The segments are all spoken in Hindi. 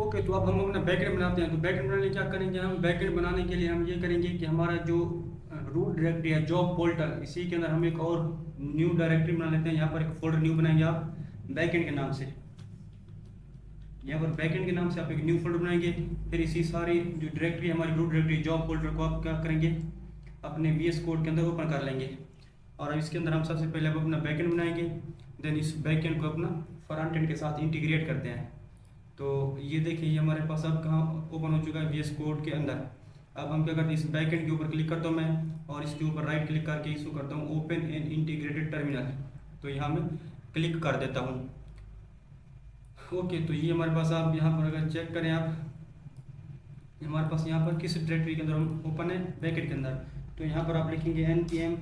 ओके, तो अब हम अपना बैकएंड बनाते हैं। तो बैकएंड बनाने क्या करेंगे, हम बैकएंड बनाने के लिए हम ये करेंगे कि हमारा जो रूट डायरेक्टरी है जॉब फोल्डर, इसी के अंदर हम एक और न्यू डायरेक्टरी बना लेते हैं। यहाँ पर एक फोल्डर न्यू बनाएंगे आप बैकएंड के नाम से। यहाँ पर बैकएंड के नाम से आप एक न्यू फोल्डर बनाएंगे। फिर इसी सारी जो डायरेक्टरी हमारी रूट डायरेक्टरी जॉब फोल्डर को आप क्या करेंगे, अपने VS कोड के अंदर ओपन कर लेंगे। और अब इसके अंदर हम सबसे पहले अब अपना बैकएंड बनाएंगे। देन इस बैकएंड को अपना फ्रंट एंड के साथ इंटीग्रेट करते हैं। तो ये देखिए, ये हमारे पास अब कहाँ ओपन हो चुका है, VS कोड के अंदर। अब हम क्या करते हैं, इस बैकएंड के ऊपर क्लिक करता हूँ मैं, और इसके ऊपर राइट क्लिक करके इसको करता हूँ ओपन एन इंटीग्रेटेड टर्मिनल। तो यहाँ मैं क्लिक कर देता हूँ। ओके, तो ये हमारे पास आप यहाँ पर अगर चेक करें आप, हमारे पास यहाँ पर किस डायरेक्टरी के अंदर हम ओपन है, बैकएंड के अंदर। तो यहाँ पर आप लिखेंगे npm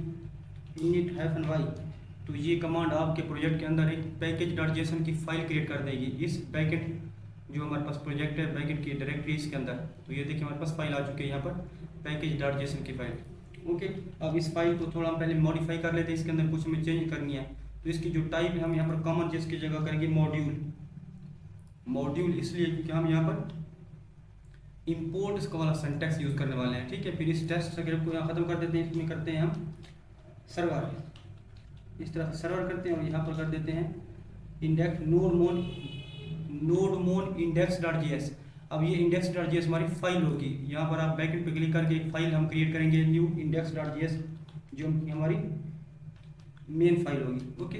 init-y। तो ये कमांड आपके प्रोजेक्ट के अंदर एक package.json की फाइल क्रिएट कर देगी इस बैकएंड जो हमारे पास प्रोजेक्ट है बैकएंड की डायरेक्टरी इसके अंदर। तो ये देखिए हमारे पास फाइल आ चुकी है यहाँ पर package.json की फाइल। ओके, अब इस फाइल को थोड़ा हम पहले मॉडिफाई कर लेते हैं, इसके अंदर कुछ हमें चेंज करनी है। तो इसकी जो टाइप है हम यहाँ पर कॉमन चीज़ की जगह करेंगे मॉड्यूल इसलिए क्योंकि हम यहाँ पर इंपोर्ट इसका वाला सिंटैक्स यूज़ करने वाले हैं। ठीक है, फिर इस टेस्ट स्क्रिप्ट को यहाँ ख़त्म कर देते हैं। इसमें करते हैं हम सर्वर, इस तरह से सर्वर करते हैं और यहाँ पर कर देते हैं इंडेक्स नोडमोन index.js। अब ये index.js हमारी फाइल होगी। यहाँ पर आप बैकएंड पे क्लिक करके एक फाइल हम क्रिएट करेंगे न्यू index.js, जो हमारी मेन फाइल होगी। ओके,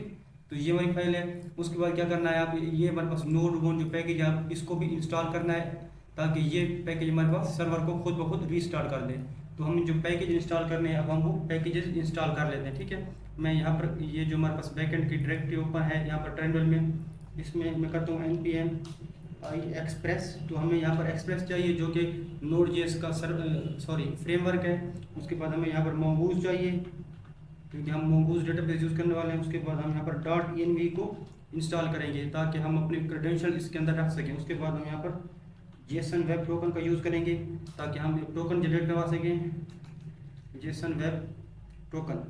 तो ये हमारी फाइल है। उसके बाद क्या करना है, आप ये हमारे पास नोडमोन जो पैकेज है आप इसको भी इंस्टॉल करना है, ताकि ये पैकेज हमारे पास सर्वर को खुद ब खुद रीस्टार्ट कर दे। तो हम जो पैकेज इंस्टॉल करने हैं अब हम वो पैकेजेस इंस्टॉल कर लेते हैं। ठीक है, मैं यहाँ पर ये जो हमारे पास बैकएंड की डायरेक्टरी ओपन है यहाँ पर टर्मिनल में, इसमें मैं करता हूँ npm i express। तो हमें यहाँ पर एक्सप्रेस चाहिए जो कि Node.js का फ्रेमवर्क है। उसके बाद हमें यहाँ पर mongoose चाहिए क्योंकि हम mongoose डेटाबेस यूज़ करने वाले हैं। उसके बाद हम यहाँ पर .env को इंस्टॉल करेंगे ताकि हम अपने क्रेडेंशियल इसके अंदर रख सकें। उसके बाद हम यहाँ पर जेसन वेब टोकन का यूज़ करेंगे ताकि हम टोकन जनरेट करवा सकें, JSON web token.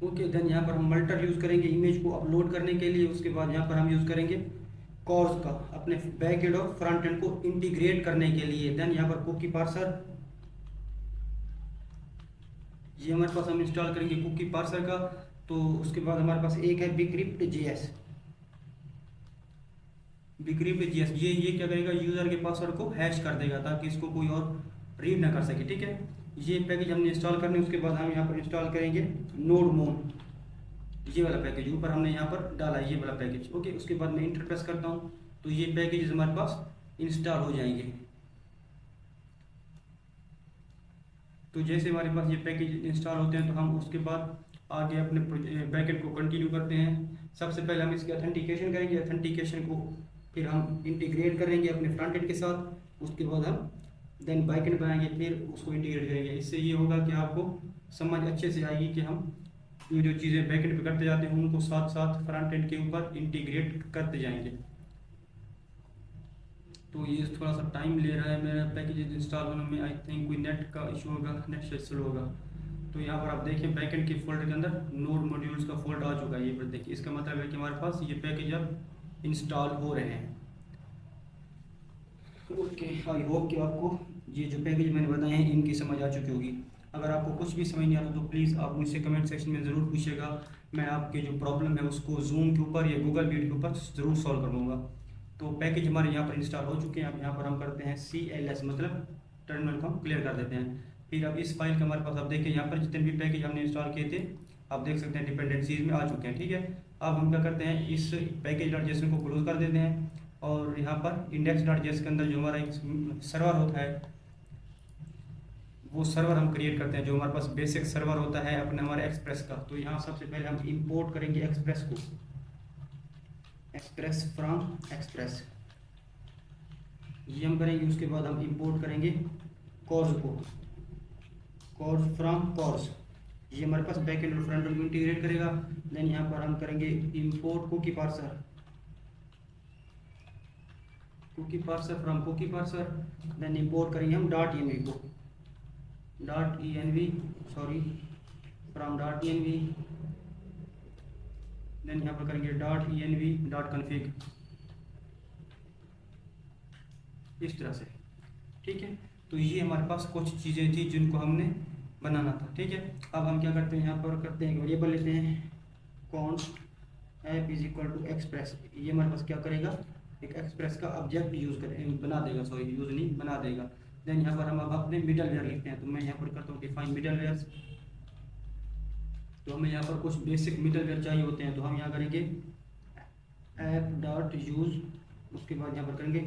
Okay, then यहाँ पर हम मल्टर यूज़ करेंगे इमेज को अपलोड करने के लिए। उसके बाद यहाँ पर हम यूज़ करेंगे कॉर्स का अपने बैक एंड और फ्रंट एंड को इंटीग्रेट करने के लिए। देन यहाँ पर कुकी पार्सर, ये हमारे पास हम इंस्टॉल करेंगे कुकी पार्सर का। तो उसके बाद हमारे पास एक है bcrypt.js। bcrypt.js ये क्या करेगा, यूज़र के पासवर्ड को हैश कर देगा ताकि इसको कोई और रीड ना कर सके। ठीक है, ये पैकेज हमने इंस्टॉल करने। उसके बाद हम यहाँ पर इंस्टॉल करेंगे नोडमोन, ये वाला पैकेज ऊपर हमने यहाँ पर डाला है, ये वाला पैकेज। ओके, उसके बाद मैं इंटर प्रेस करता हूँ तो ये पैकेज हमारे पास इंस्टॉल हो जाएंगे। तो जैसे हमारे पास ये पैकेज इंस्टॉल होते हैं तो हम उसके बाद आगे अपने बैकएंड को कंटिन्यू करते हैं। सबसे पहले हम इसकी ऑथेंटिकेशन करेंगे, ऑथेंटिकेशन को फिर हम इंटीग्रेट करेंगे अपने फ्रंट एंड के साथ। उसके बाद हम देन बैकएंड बनाएंगे, फिर उसको इंटीग्रेट करेंगे। इससे ये होगा कि आपको समझ अच्छे से आएगी कि हम ये जो चीज़ें बैकएंड पे करते जाते हैं उनको साथ साथ फ्रंट एंड के ऊपर इंटीग्रेट करते जाएंगे। तो ये थोड़ा सा टाइम ले रहा है मेरा पैकेज इंस्टॉल होने में। आई थिंक कोई नेट का इशू होगा, नेट से स्लो होगा। तो यहाँ पर आप देखें बैकएंड के फोल्डर के अंदर नोड मॉड्यूल्स का फोल्डर आ चुका है। ये पर देखिए, इसका मतलब है कि हमारे पास ये पैकेज अब इंस्टॉल हो रहे हैं। ओके, आई होप कि आपको ये जो पैकेज मैंने बताए हैं इनकी समझ आ चुकी होगी। अगर आपको कुछ भी समझ नहीं आता तो प्लीज़ आप मुझसे कमेंट सेक्शन में ज़रूर पूछिएगा। मैं आपके जो प्रॉब्लम है उसको जूम के ऊपर या गूगल मीट के ऊपर ज़रूर सॉल्व कर दूँगा। तो पैकेज हमारे यहाँ पर इंस्टॉल हो चुके हैं। अब यहाँ पर हम करते हैं CLS, मतलब टर्मिनल को हम क्लियर कर देते हैं। फिर अब इस फाइल के हमारे पास आप देखिए यहाँ पर जितने भी पैकेज हमने इंस्टॉल किए थे आप देख सकते हैं डिपेंडेंसीज में आ चुके हैं। ठीक है, अब हम क्या करते हैं, इस पैकेज.json को क्लोज कर देते हैं और यहाँ पर index.js के अंदर जो हमारा एक सर्वर होता है वो सर्वर हम क्रिएट करते हैं, जो हमारे पास बेसिक सर्वर होता है अपने हमारे एक्सप्रेस का। तो यहाँ सबसे पहले हम इंपोर्ट करेंगे एक्सप्रेस को, एक्सप्रेस फ्रॉम एक्सप्रेस ये हम करेंगे। उसके बाद हम इंपोर्ट करेंगे कॉर्स को, कॉर्स फ्रॉम कॉर्स, ये हमारे पास बैक एंड और फ्रंट एंड को इंटीग्रेट करेगा। देन यहाँ पर हम करेंगे import cookie parser, cookie parser from cookie parser. Then import करेंगे हम .env को, फ्रॉम .env। देन यहाँ पर करेंगे .env.config, इस तरह से, ठीक है। तो ये हमारे पास कुछ चीज़ें थी जिनको हमने बनाना था, ठीक है। अब हम क्या करते हैं, यहाँ पर करते हैं वेरिएबल लेते हैं const app is equal to express. ये हमारे पास क्या करेगा, एक एक्सप्रेस का ऑब्जेक्ट यूज़ करें, बना देगा, सॉरी यूज़ नहीं बना देगा। देन यहाँ पर हम अब अपने मिडल वेयर लिखते हैं, तो मैं यहाँ पर करता हूँ डिफाइन मिडल वेयर। तो हमें यहाँ पर कुछ बेसिक मिडल वेयर चाहिए होते हैं, तो हम यहाँ करेंगे ऐप डॉट यूज़, उसके बाद यहाँ पर करेंगे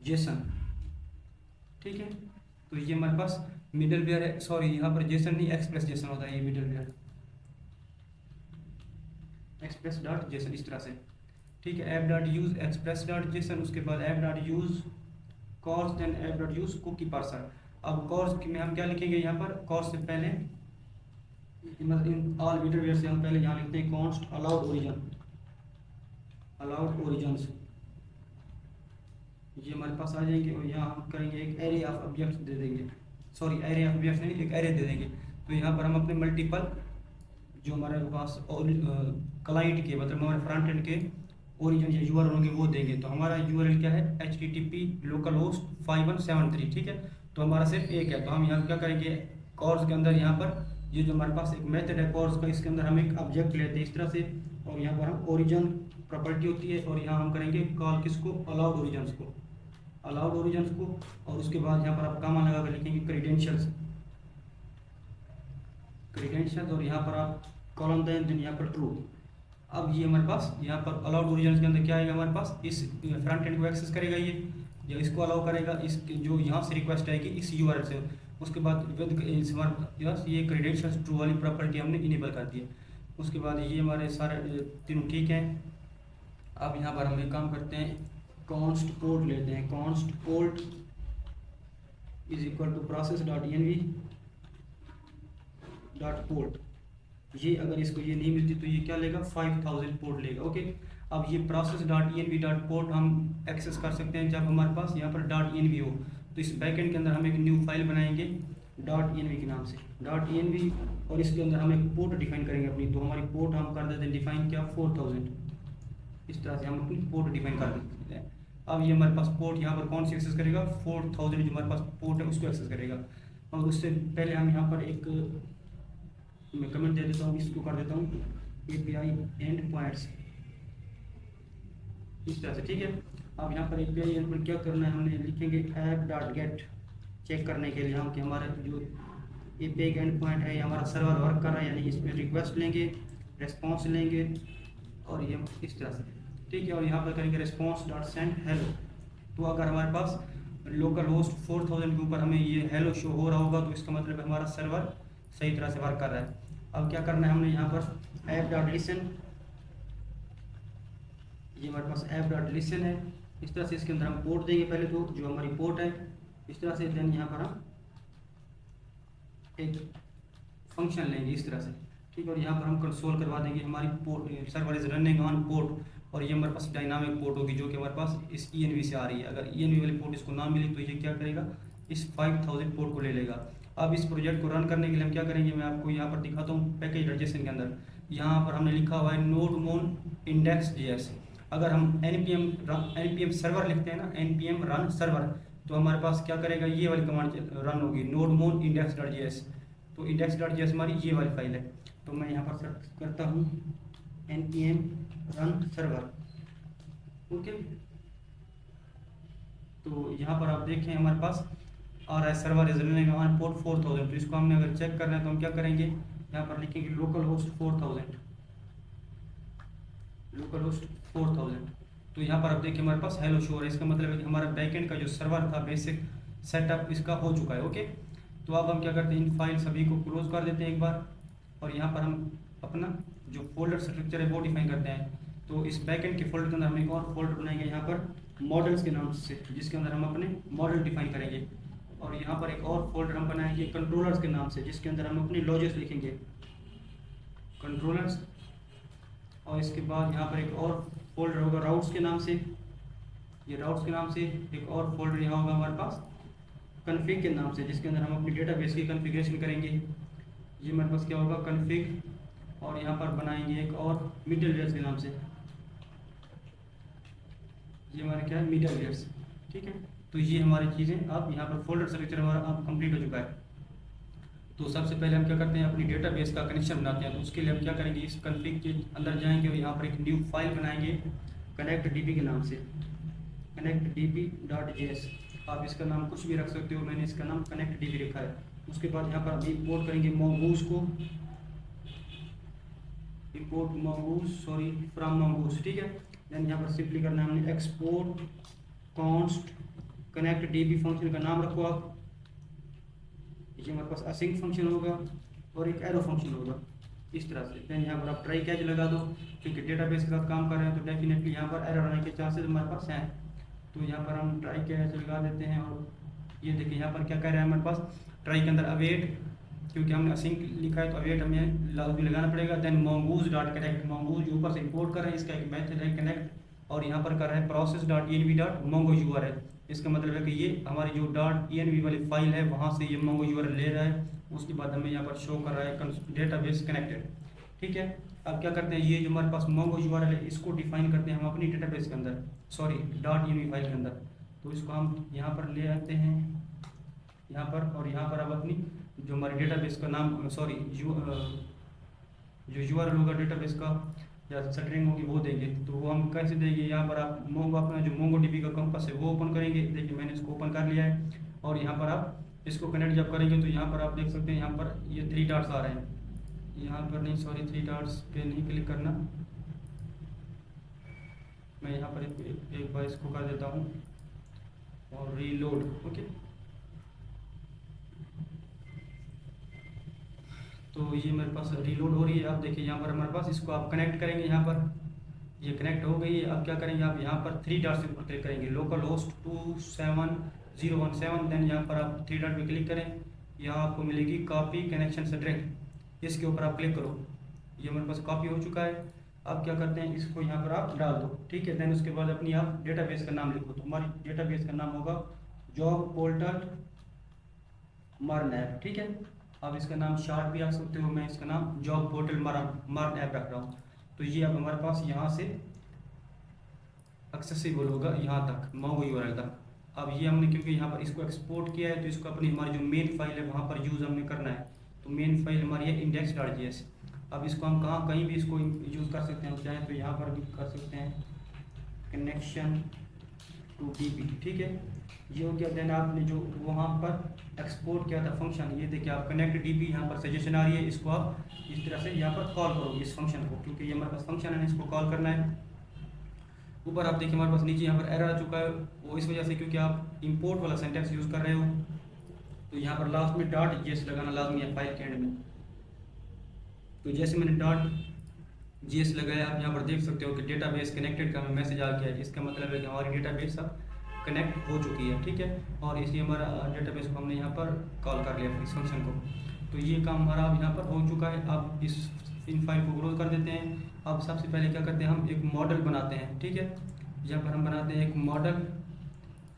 जेसन, ठीक है। तो ये हमारे पास मिडल वेयर है, सॉरी यहाँ पर जेसन नहीं एक्सप्रेस जेसन होता है, ये middleware express dot JSON, इस तरह से, ठीक है। App dot use express dot JSON, उसके बाद app dot use cors, then app dot use cookie parser. अब कॉर्स में हम क्या लिखेंगे, यहाँ पर कॉर्स से पहले इन ऑल मिडल वेयर से हम पहले यहाँ लिखते हैं const allowed origin, allowed origins, ये हमारे पास आ जाएंगे। और यहाँ हम करेंगे एक एरे ऑफ ऑब्जेक्ट्स दे देंगे, सॉरी एरे ऑफ ऑब्जेक्ट्स नहीं, एक एरे दे देंगे। तो यहाँ पर हम अपने मल्टीपल जो हमारे पास और क्लाइंट के मतलब हमारे फ्रंट एंड के ओरिजिन या यूआरएल होंगे वो देंगे। तो हमारा यूआरएल क्या है, http localhost 5173, ठीक है। तो हमारा सिर्फ एक है, तो हम यहाँ क्या करेंगे, कोर्स के अंदर यहाँ पर ये जो हमारे पास एक मेथड है कोर्स का, इसके अंदर हम एक ऑब्जेक्ट लेते हैं इस तरह से, और यहाँ पर हम ओरिजिन प्रॉपर्टी होती है, और यहाँ हम करेंगे कॉल किसको, अलाउड ओरिजिन्स को, अलाउड ओरिजिन्स को। और उसके बाद यहाँ पर आप कामा लगा कर लिखेंगे क्रीडेंशियल्स, क्रीडेंशियल्स, और यहाँ पर आप कॉलम दें, यहाँ पर ट्रू। अब ये हमारे पास यहाँ पर अलाउड ओरिजिन्स के अंदर क्या आएगा, हमारे पास इस फ्रंट एंड को एक्सेस करेगा ये, या इसको अलाउ करेगा, इस जो यहाँ से रिक्वेस्ट आएगी इस यूआरएल से। उसके बाद विद ये क्रीडेंशियल्स ट्रू वाली प्रॉपर्टी हमने इनेबल कर दी है। उसके बाद ये हमारे सारे तीनों ठीक हैं। अब यहाँ पर हम एक काम करते हैं, कॉन्स्ट पोर्ट लेते हैं, const port is equal to process dot env dot port. ये अगर इसको ये नहीं मिलती तो ये क्या लेगा, 5000 पोर्ट लेगा, ओके। अब ये process dot env dot port हम एक्सेस कर सकते हैं जब हमारे पास यहाँ पर डॉट env हो। तो इस बैकएंड के अंदर हम एक न्यू फाइल बनाएंगे डॉट env के नाम से, डॉट env, और इसके अंदर हम एक पोर्ट डिफाइन करेंगे अपनी। तो हमारी पोर्ट हम कर देते हैं डिफाइन क्या, 4000, इस तरह से हम अपनी पोर्ट डिफाइन कर देते हैं। अब ये हमारे पास पोर्ट यहाँ पर कौन सी एक्सेस करेगा, 4000 जो हमारे पास पोर्ट है उसको एक्सेस करेगा। और उससे पहले हम यहाँ पर एक मैं कमेंट दे देता हूँ, इसको कर देता हूँ API एंड पॉइंट्स, इस तरह से, ठीक है। अब यहाँ पर API एंड पॉइंट क्या करना है, हमने लिखेंगे ऐप डॉट गेट, चेक करने के लिए हम कि हमारा जो API एंड पॉइंट है हमारा सर्वर वर्क कर रहा है, यानी इसमें रिक्वेस्ट लेंगे, रेस्पॉन्स लेंगे, और ये इस तरह से, ठीक है। और यहाँ पर करेंगे रेस्पॉन्स डॉट सेंड हेलो। तो अगर हमारे पास लोकल होस्ट 4000 के ऊपर हमें ये हेलो शो हो रहा होगा तो इसका मतलब हमारा सर्वर सही तरह से वर्क कर रहा है। अब क्या करना है, हमने यहाँ पर ऐप डॉट लिसन, ये हमारे पास ऐप डॉट लिसन है, इस तरह से इसके अंदर हम पोर्ट देंगे पहले तो जो हमारी पोर्ट है, इस तरह से। देन यहाँ पर हम एक फंक्शन लेंगे इस तरह से, ठीक है। और यहाँ पर हम कंसोल करवा देंगे हमारी port server is running on port, और ये हमारे पास डायनामिक पोर्ट होगी जो कि हमारे पास इस env से आ रही है। अगर env वाली पोर्ट इसको ना मिली तो ये क्या करेगा, इस 5000 पोर्ट को ले लेगा। अब इस प्रोजेक्ट को रन करने के लिए हम क्या करेंगे, मैं आपको यहाँ पर दिखाता हूँ पैकेज रजिस्ट्रेशन के अंदर। यहाँ पर हमने लिखा हुआ है नोड मोन इंडेक्स JS। अगर हम npm सर्वर लिखते हैं ना, npm रन सर्वर, तो हमारे पास क्या करेगा, ये वाली कमांड रन होगी नोड मोन इंडेक्स डॉट JS। तो इंडेक्स डॉट JS हमारी ये वाली फाइल है। तो मैं यहाँ पर सर्च करता हूँ npm रन सर्वर, ओके। तो यहाँ पर आप देखें हमारे पास आ रहा है server is running on port 4000। तो इसको हमने अगर चेक करना है तो हम क्या करेंगे, यहाँ पर लिखेंगे लोकल होस्ट 4000, लोकल होस्ट 4000। तो यहाँ पर आप देखिए हमारे पास हेलो शो है, इसका मतलब है कि हमारा बैकएंड का जो सर्वर था बेसिक सेटअप इसका हो चुका है, ओके। तो अब हम क्या करते हैं, इन फाइल सभी को क्लोज कर देते हैं एक बार, और यहाँ पर हम अपना जो फोल्डर स्ट्रक्चर है वो डिफाइन करते हैं। तो इस बैकएंड के फोल्डर के अंदर हम एक और फोल्डर बनाएंगे यहाँ पर मॉडल्स के नाम से, जिसके अंदर हम अपने मॉडल डिफाइन करेंगे। और यहाँ पर एक और फोल्डर हम बनाएंगे कंट्रोलर्स के नाम से, जिसके अंदर हम अपनी लॉजिक्स लिखेंगे कंट्रोलर्स। और इसके बाद यहाँ पर एक और फोल्डर होगा राउट्स के नाम से, ये राउट्स के नाम से एक और फोल्डर यहाँ होगा हमारे पास कन्फिग के नाम से, जिसके अंदर हम अपनी डेटाबेस की कॉन्फ़िगरेशन करेंगे। ये हमारे पास क्या होगा कन्फिग, और यहाँ पर बनाएंगे एक और मिडलवेयर्स के नाम से, ये हमारे क्या है मिडलवेयर्स, ठीक है। तो ये हमारी चीज़ें आप यहाँ पर फोल्डर स्ट्रक्चर हमारा आप कंप्लीट हो चुका है। तो सबसे पहले हम क्या करते हैं, अपनी डेटाबेस का कनेक्शन बनाते हैं। तो उसके लिए हम क्या करेंगे, इस कॉन्फ़िग के अंदर जाएंगे और यहाँ पर एक न्यू फाइल बनाएंगे कनेक्ट डीबी के नाम से, कनेक्ट db.js। आप इसका नाम कुछ भी रख सकते हो, मैंने इसका नाम कनेक्ट डीबी रखा है। उसके बाद यहाँ पर हम इंपोर्ट करेंगे mongoose को, इंपोर्ट mongoose फ्रॉम mongoose, ठीक है। देन यहाँ पर सिंपली करना है हमने export const connect dB function का नाम रखो आप। ये हमारे पास असिंक फंक्शन होगा और एक एरो फंक्शन होगा इस तरह से। देन यहाँ पर आप ट्राई कैच लगा दो, क्योंकि डेटाबेस के साथ काम कर रहे हैं तो डेफिनेटली यहाँ पर एरर आने के चांसेस हमारे पास हैं। तो यहाँ पर हम ट्राई कैच लगा देते हैं और ये देखिए यहाँ पर क्या कह रहा है हमारे पास, ट्राई के अंदर अवेट, क्योंकि हमने असिंक लिखा है तो अवेट हमें लाजमी लगाना पड़ेगा। Then mongoose dot connect, mongoose जो ऊपर से इंपोर्ट कर रहे हैं इसका एक मेथड है कनेक्ट, और यहाँ पर कर रहा है process dot env dot mongo URL। इसका मतलब है कि ये हमारी जो डॉट env वाली फाइल है वहाँ से ये mongo URL ले रहा है। उसके बाद हमें यहाँ पर शो कर रहा है डेटाबेस कनेक्टेड, ठीक है। अब क्या करते हैं, ये जो हमारे पास mongo URL है इसको डिफाइन करते हैं हम अपनी डेटाबेस के अंदर, सॉरी डॉट env फाइल के अंदर। तो इसको हम यहाँ पर ले आते हैं यहाँ पर, और यहाँ पर अब अपनी जो हमारी डेटाबेस का नाम, सॉरी जो URL होगा डेटाबेस का या स्ट्रिंग होगी वो देंगे। तो वो हम कैसे देंगे, यहाँ पर आप मोंगो अपना जो MongoDB का कंपास है वो ओपन करेंगे। देखिए मैंने इसको ओपन कर लिया है, और यहाँ पर आप इसको कनेक्ट जब करेंगे तो यहाँ पर आप देख सकते हैं यहाँ पर ये 3 डॉट्स आ रहे हैं। यहाँ पर नहीं, सॉरी 3 डॉट्स पे नहीं क्लिक करना, मैं यहाँ पर एक बार इसको कर देता हूँ और रीलोड, ओके। तो ये मेरे पास रीलोड हो रही है। अब देखिए यहाँ पर हमारे पास इसको आप कनेक्ट करेंगे, यहाँ पर ये कनेक्ट हो गई है। अब क्या करेंगे, आप यहाँ पर 3 डॉट्स पर क्लिक करेंगे, लोकल होस्ट 27017। देन यहाँ पर आप 3 डॉट पे क्लिक करें, यहाँ आपको मिलेगी कॉपी कनेक्शन स्ट्रिंग, इसके ऊपर आप क्लिक करो। ये मेरे पास कॉपी हो चुका है। अब क्या करते हैं, इसको यहाँ पर आप डाल दो, ठीक है। देन उसके बाद अपनी आप डेटाबेस का नाम लिखो। तो हमारी डेटाबेस का नाम होगा जॉब पोर्टल मर्न ऐप, ठीक है। आप इसका नाम शॉर्ट भी रख सकते हो, मैं इसका नाम जॉब पोर्टल मर्न ऐप रख रहा हूँ। तो ये अब हमारे पास यहाँ से एक्सेसिबल होगा यहाँ तक, mongo URL तक। अब ये हमने क्योंकि यहाँ पर इसको एक्सपोर्ट किया है तो इसको अपनी हमारी जो मेन फाइल है वहाँ पर यूज़ हमने करना है। तो मेन फाइल हमारी है index.js। अब इसको हम कहीं भी इसको यूज़ कर सकते हैं, चाहे तो यहाँ पर भी कर सकते हैं कनेक्शन टू DB, ठीक है। ये हो गया। देन आपने जो वहाँ पर एक्सपोर्ट किया था फंक्शन, ये देखिए आप कनेक्ट DB यहाँ पर सजेशन आ रही है, इसको आप इस तरह से यहाँ पर कॉल करोगे इस फंक्शन को, क्योंकि ये हमारे पास फंक्शन है, इसको कॉल करना है। ऊपर आप देखिए हमारे पास नीचे यहाँ पर एरर आ चुका है, वो इस वजह से क्योंकि आप इंपोर्ट वाला सिंटैक्स यूज़ कर रहे हो। तो यहाँ पर लास्ट में .js लगाना लाजमी है फाइल के एंड में। तो जैसे मैंने .js लगाया, आप यहाँ पर देख सकते हो कि डेटाबेस कनेक्टेड का हमें मैसेज आ गया है। इसका मतलब है कि हमारी डेटाबेस अब कनेक्ट हो चुकी है, ठीक है। और इसलिए हमारा डेटाबेस को हमने यहाँ पर कॉल कर लिया इस फंक्शन को। तो ये काम हमारा अब यहाँ पर हो चुका है। अब इन फाइल को क्लोज कर देते हैं। अब सबसे पहले क्या करते हैं, हम एक मॉडल बनाते हैं, ठीक है। यहाँ पर हम बनाते हैं एक मॉडल।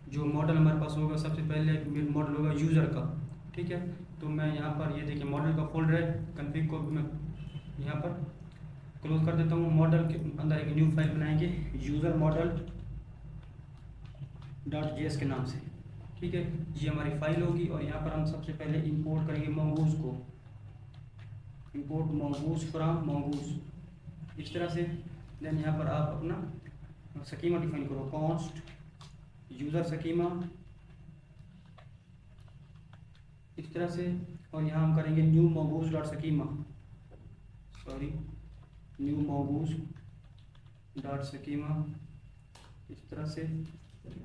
जो मॉडल हमारे पास होगा, सबसे पहले एक मॉडल होगा यूज़र का, ठीक है। तो मैं यहाँ पर ये देखिए मॉडल का फोल्डर है, कॉन्फ़िग को मैं यहाँ पर क्लोज कर देता हूँ। मॉडल के अंदर एक न्यू फाइल बनाएंगे यूज़र मॉडल .js के नाम से, ठीक है। ये हमारी फाइल होगी और यहाँ पर हम सबसे पहले इंपोर्ट करेंगे mongoose को, इंपोर्ट mongoose फ्रॉम mongoose, इस तरह से। देन यहाँ पर आप अपना स्कीमा डिफाइन करो, कॉन्स्ट यूज़र स्कीमा, इस तरह से। और यहाँ हम करेंगे new mongoose dot schema, sorry new mongoose dot schema, इस तरह से।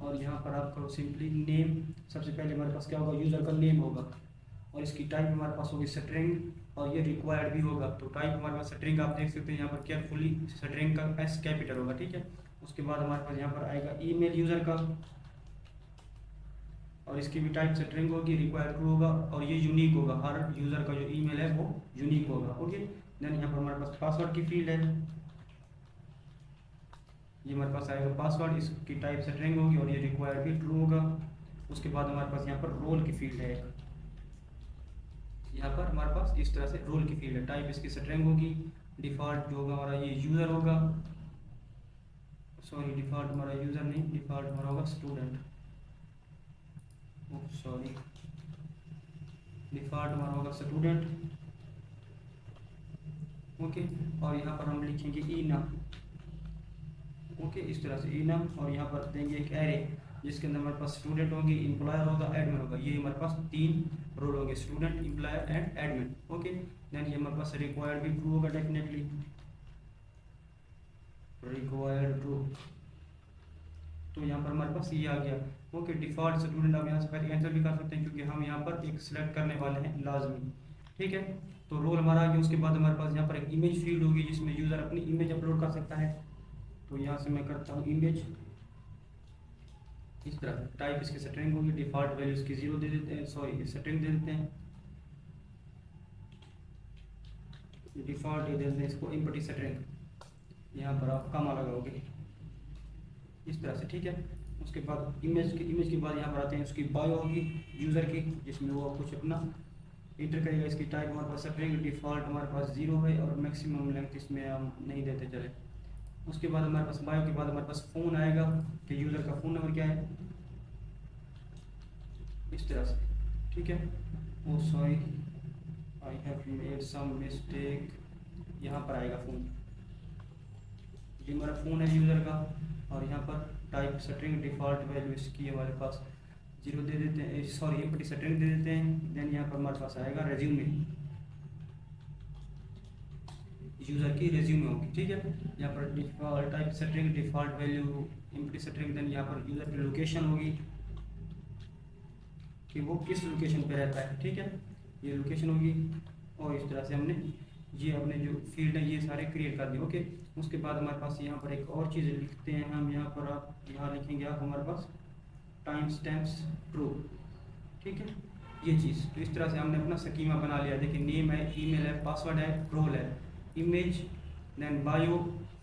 और यहाँ पर आपका सिंपली नेम, सबसे पहले हमारे पास क्या होगा, यूज़र का नेम होगा, और इसकी टाइप हमारे पास होगी स्ट्रिंग, और ये रिक्वायर्ड भी होगा। तो टाइप हमारे पास स्ट्रिंग, आप देख सकते हैं यहाँ पर केयरफुली स्ट्रिंग का S कैपिटल होगा, ठीक है। उसके बाद हमारे पास यहाँ पर आएगा ईमेल यूज़र का, और इसकी भी टाइप स्ट्रिंग होगी, रिक्वायर्ड ट्रू होगा, और ये यूनिक होगा, हर यूज़र का जो ईमेल है वो यूनिक होगा, ओके। देन यहाँ पर हमारे पास पासवर्ड की फील्ड है, ये हमारे पास आएगा पासवर्ड, इसकी टाइप स्ट्रिंग होगी और ये रिक्वायर्ड भी ट्रू होगा। उसके बाद हमारे पास यहाँ पर रोल की फील्ड है, यहाँ पर हमारे पास इस तरह से रोल की फील्ड है, टाइप इसकी स्ट्रिंग होगी। डिफ़ॉल्ट जो होगा हमारा ये यूज़र होगा, सॉरी डिफ़ॉल्ट हमारा यूज़र नहीं, डिफ़ॉल्ट हमारा होगा स्टूडेंट, सॉरी, डिफ़ॉल्ट हमारा होगा स्टूडेंट। ओके, और यहाँ पर हम लिखेंगे ई नाम। ओके, इस तरह से ई नाम, और यहाँ पर देंगे एक एरे जिसके अंदर हमारे पास स्टूडेंट होंगे, एम्प्लॉयर होगा, एडमिन होगा। ये हमारे पास 3 रोल होंगे, student, employer and admin. Okay, then ये हमारे पास रिक्वायर्ड भी ट्रू होगा, डेफिनेटली रिक्वायर्ड ट्रू। तो यहाँ पर हमारे पास ये आ गया। ओके, डिफ़ॉल्ट स्टूडेंट आप यहाँ से पहले एंटर भी कर सकते हैं क्योंकि हम यहाँ पर एक सिलेक्ट करने वाले हैं लाजमी। ठीक है, तो रोल हमारा आ गया। उसके बाद हमारे पास यहाँ पर एक इमेज फील्ड होगी जिसमें यूज़र अपनी इमेज अपलोड कर सकता है। तो यहाँ से मैं करता हूँ इमेज, इस तरह टाइप इसकी स्ट्रिंग होगी, डिफ़ॉल्ट वैल्यू इसकी 0 दे देते हैं, सॉरी स्ट्रिंग दे देते हैं, डिफ़ॉल्ट दे देते हैं इसको एम्प्टी स्ट्रिंग। यहाँ पर आप कॉमा लगाओगे इस तरह से। ठीक है, उसके बाद इमेज के बाद यहाँ पर आते हैं उसकी बायो होगी यूज़र की, जिसमें वो कुछ अपना इंटर करेगा। इसकी टाइप हमारे पास स्ट्रिंग, डिफ़ॉल्ट हमारे पास 0 है और मैक्सिमम लेंथ इसमें हम नहीं देते चले। उसके बाद हमारे पास बायो के बाद हमारे पास फ़ोन आएगा कि यूज़र का फ़ोन नंबर क्या है, इस तरह से। ठीक है, oh sorry I have made some mistake, यहाँ पर आएगा फ़ोन, ये हमारा फ़ोन है यूज़र का। और यहाँ पर टाइप स्ट्रिंग, डिफ़ॉल्ट वैल्यू इसकी हमारे पास 0 दे देते हैं, सॉरी एम्प्टी स्ट्रिंग दे देते हैं। देन यहाँ पर हमारे पास आएगा रेज्यूमे, यूज़र की रेज्यूमे होगी। ठीक है, यहाँ पर default type string, default value empty string. Then यहाँ पर यूज़र की लोकेशन होगी कि वो किस लोकेशन पे रहता है। ठीक है, ये लोकेशन होगी। और इस तरह से हमने ये अपने जो फील्ड है ये सारे क्रिएट कर दिए। ओके, उसके बाद हमारे पास यहाँ पर एक और चीज़ लिखते हैं हम, यहाँ पर आप यहाँ लिखेंगे आप हमारे पास टाइम स्टैम्प्स ट्रू। ठीक है, ये चीज़, तो इस तरह से हमने अपना स्कीमा बना लिया। देखिए, नेम है, ईमेल है, पासवर्ड है, रोल है, image, then bio,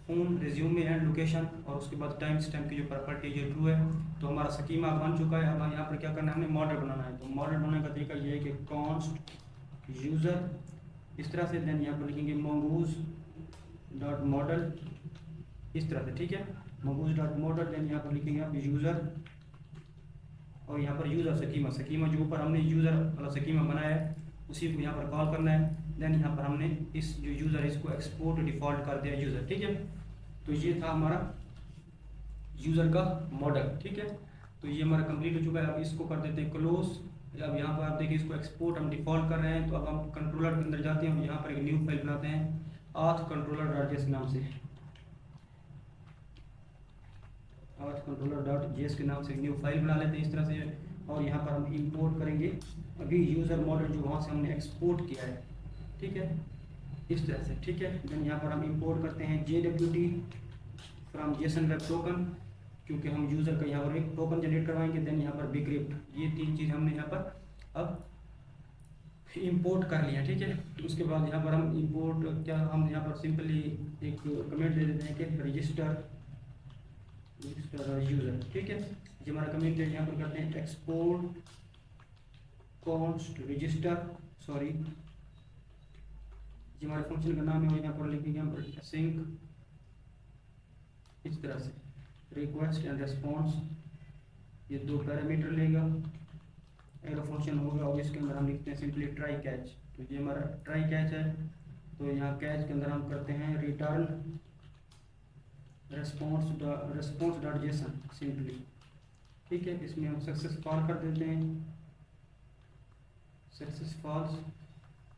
phone, resume and location, और उसके बाद टाइम स्टैम्प की जो प्रॉपर्टी ये ट्रू है। तो हमारा स्कीमा बन चुका है। अब यहाँ पर क्या करना है, हमें मॉडल बनाना है। तो मॉडल बनाने का तरीका ये है कि कॉन्स्ट यूज़र, इस तरह से। देन यहाँ पर लिखेंगे mongoose डॉट मॉडल, इस तरह से। ठीक है, mongoose डॉट मॉडल। देन यहाँ पर लिखेंगे आप यूज़र, और यहाँ पर यूज़र स्कीमा जो ऊपर हमने यूज़र वाला स्कीमा बनाया है उसी को यहाँ पर कॉल करना है। देन यहाँ पर हमने इस जो यूज़र है इसको एक्सपोर्ट डिफ़ॉल्ट कर दिया यूज़र। ठीक है, तो ये था हमारा यूज़र का मॉडल। ठीक है, तो ये हमारा कंप्लीट हो चुका है। अब इसको कर देते हैं क्लोज। अब यहाँ पर आप देखिए इसको एक्सपोर्ट हम डिफ़ॉल्ट कर रहे हैं। तो अब हम कंट्रोलर के अंदर जाते हैं और यहाँ पर एक न्यू फाइल बनाते हैं आथ कंट्रोलर डॉट जेएस नाम से, आथ कंट्रोलर डॉट जेएस के नाम से न्यू फाइल बना लेते हैं इस तरह से। और यहाँ पर हम इंपोर्ट करेंगे अभी यूज़र मॉडल जो वहाँ से हमने एक्सपोर्ट किया है। ठीक है, इस तरह से। ठीक है, देन यहाँ पर हम इंपोर्ट करते हैं JWT from Jason web token, क्योंकि हम यूज़र का यहाँ पर एक टोकन जनरेट करवाएंगे। देन यहाँ पर बिक्रिप्ट, ये 3 चीज़ हमने यहाँ पर अब इंपोर्ट कर लिया। ठीक है, उसके बाद यहाँ पर हम इंपोर्ट क्या, हम यहाँ पर सिंपली एक कमेंट दे देते हैं कि रजिस्टर यूज़र। ठीक है, जो हमारा कमेंट है यहाँ पर करते हैं एक्सपोर्ट कॉन्स्ट रजिस्टर, सॉरी जो हमारे फंक्शन का नाम है यहाँ पर लिखेंगे हम सिंक, इस तरह से। रिक्वेस्ट एंड रिस्पॉन्स, ये 2 पैरामीटर लेगा, एरो फंक्शन होगा, और इसके अंदर हम लिखते हैं सिंपली ट्राई कैच। तो ये हमारा ट्राई कैच है। तो यहाँ कैच के अंदर हम करते हैं return response dot JSON simply. ठीक है, इसमें हम सक्सेस कॉल कर देते हैं, सक्सेस फॉल्स,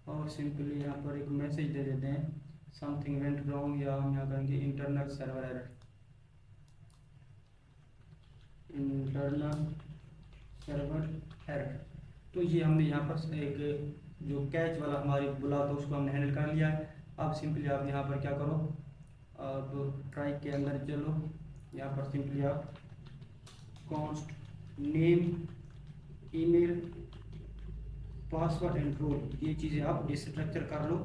और सिंपली यहाँ पर एक मैसेज दे देते हैं समथिंग वेंट रॉन्ग, या हम यहाँ करेंगे internal server error, internal server error. तो ये हमने यहाँ पर एक जो कैच वाला हमारी बुला था उसको हमने हैंडल कर लिया है। अब सिंपली आप यहाँ पर क्या करो, अब ट्राई के अंदर चलो, यहाँ पर सिंपली आप const name, email, password and role, ये चीज़ें आप डिस्ट्रक्चर कर लो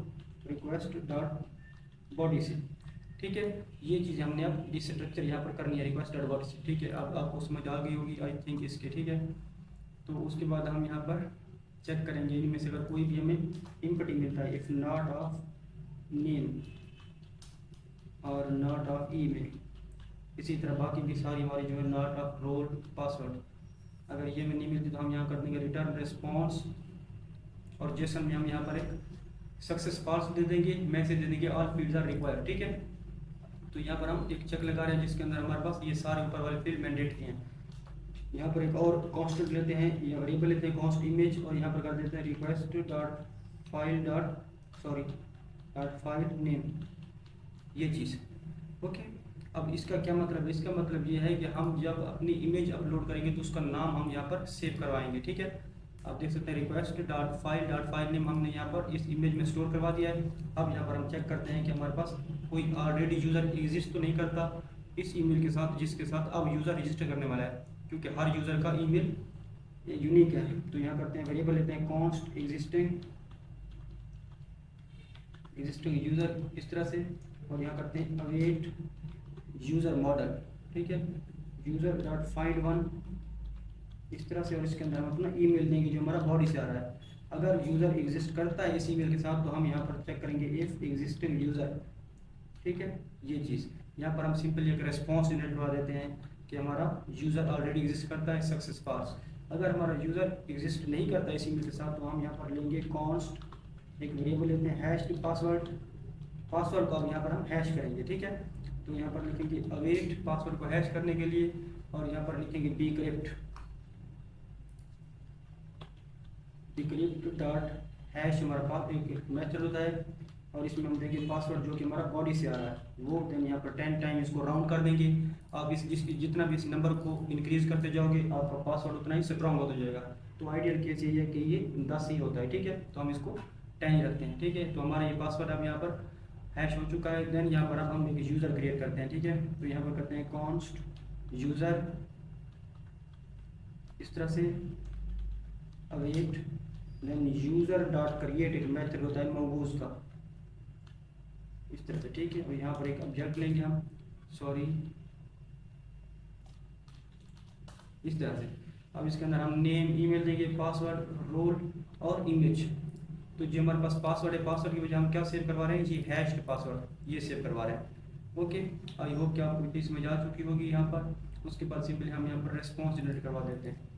रिक्वेस्ट डॉट बॉडी से। ठीक है, ये चीज़ें हमने अब डिस्ट्रक्चर यहाँ पर करनी है रिक्वेस्ट डॉट बॉडी से। ठीक है, अब आपको समझ आ गई होगी आई थिंक इसके। ठीक है, तो उसके बाद हम यहाँ पर चेक करेंगे इनमें से अगर कोई भी हमें इम्पटी मिलता है, इफ़ नॉट ऑफ नेम और नॉट ऑफ ईमेल, इसी तरह बाकी भी सारी हमारी जो है नॉट ऑफ रोल, पासवर्ड, अगर ये में नहीं मिलती तो हम यहाँ कर देंगे रिटर्न रिस्पॉन्स, और जेसन में हम यहाँ पर एक सक्सेस फॉल्स दे देंगे, मैसेज दे देंगे ऑल फील्ड्स आर रिक्वायर्ड। ठीक है, तो यहाँ पर हम एक चेक लगा रहे हैं जिसके अंदर हमारे पास ये सारे ऊपर वाले फील्ड मैंडेट के हैं। यहाँ पर एक और कांस्टेंट लेते हैं या वेरिएबल लेते हैं कॉन्स्ट इमेज, और यहाँ पर कर देते हैं रिक्वेस्ट डॉट फाइल नेम, ये चीज़। ओके, अब इसका क्या मतलब है? इसका मतलब ये है कि हम जब अपनी इमेज अपलोड करेंगे तो उसका नाम हम यहाँ पर सेव करवाएंगे। ठीक है, आप देख सकते हैं रिक्वेस्ट डॉट फाइल नेम हमने यहाँ पर इस इमेज में स्टोर करवा दिया है। अब यहाँ पर हम चेक करते हैं कि हमारे पास कोई ऑलरेडी यूज़र एग्जिस्ट तो नहीं करता इस ईमेल के साथ जिसके साथ अब यूज़र रजिस्टर करने वाला है, क्योंकि हर यूज़र का ईमेल यूनिक है। तो यहाँ करते हैं वेरिएबल लेते हैं कॉन्स्ट एग्जिस्टिंग यूज़र इस तरह से, और यहाँ करते हैं अवेट यूज़र मॉडल। ठीक है, यूज़र डॉट फाइंड वन इस तरह से, और इसके अंदर हम अपना ईमेल देंगे जो हमारा बॉडी से आ रहा है। अगर यूज़र एग्जिस्ट करता है इस ईमेल के साथ तो हम यहाँ पर चेक करेंगे इफ एग्जिस्टिंग यूज़र। ठीक है, ये चीज़ यहाँ पर हम सिंपली एक रेस्पॉन्स जनरेट करवा देते हैं कि हमारा यूज़र ऑलरेडी एग्जिस्ट करता है, सक्सेस पास। अगर हमारा यूज़र एग्जिस्ट नहीं करता इस ईमेल के साथ तो हम यहाँ पर लेंगे कॉन्स्ट, एक वेरिएबल लेते हैं हैश पासवर्ड को अब यहाँ पर हम हैश करेंगे। ठीक है, तो यहाँ पर लिखेंगे अवेट पासवर्ड को हैश करने के लिए, और यहाँ पर लिखेंगे bcrypt डॉट हैश, हमारा पास एक मेथड होता है, और इसमें हम देंगे पासवर्ड जो कि हमारा बॉडी से आ रहा है वो, देन यहाँ पर 10 टाइम इसको राउंड कर देंगे। आप जितना भी इस नंबर को इंक्रीज करते जाओगे आपका पासवर्ड उतना ही स्ट्रॉन्ग होता जाएगा। तो आइडियल केस ये है कि ये 10 ही होता है। ठीक है, तो हम इसको 10 रखते हैं। ठीक है, तो हमारा ये पासवर्ड अब यहाँ पर हैश हो चुका है। देन यहाँ पर अब हम एक यूज़र क्रिएट करते हैं। ठीक है, तो यहाँ पर करते हैं कॉन्स्ट यूज़र इस तरह से await, then user dot create एक मेथड होता है मौगूज का इस तरह से। ठीक है, और यहाँ पर एक ऑब्जेक्ट लेंगे हम, इस तरह से। अब इसके अंदर हम नेम ईमेल देंगे, पासवर्ड रोल और इमेज। तो जो हमारे पास पासवर्ड है, पासवर्ड की वजह हम क्या सेव करवा रहे हैं जी, हैश्ड पासवर्ड ये सेव करवा रहे हैं। ओके, आई होप कि आपको इसमें जा चुकी होगी यहाँ पर। उसके बाद सिंपली हम यहाँ पर रेस्पॉन्स जनरेट करवा देते हैं।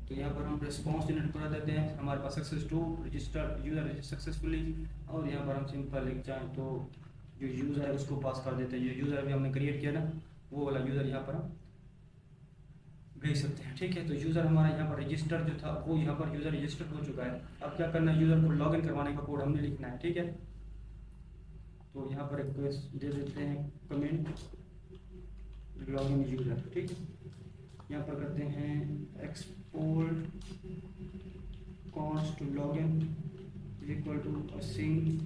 तो यहाँ पर हम रेस्पॉन्स जनरेट करा देते हैं, हमारे पास success to registered user successfully, और यहाँ पर हम सिंपल लिख जाएँ तो जो यूज़र है उसको पास कर देते हैं। जो यूज़र भी हमने क्रिएट किया ना वो वाला यूज़र यहाँ पर हम भेज सकते हैं। ठीक है, तो यूज़र हमारा यहाँ पर रजिस्टर जो था वो यहाँ पर यूज़र रजिस्टर हो चुका है। अब क्या करना है, यूज़र को लॉगिन करवाने का कोड हमने लिखना है। ठीक है, तो यहाँ पर एक दे देते हैं कमेंट लॉगिन यूज़र। ठीक है, यहाँ पर करते हैं export const login equal to sync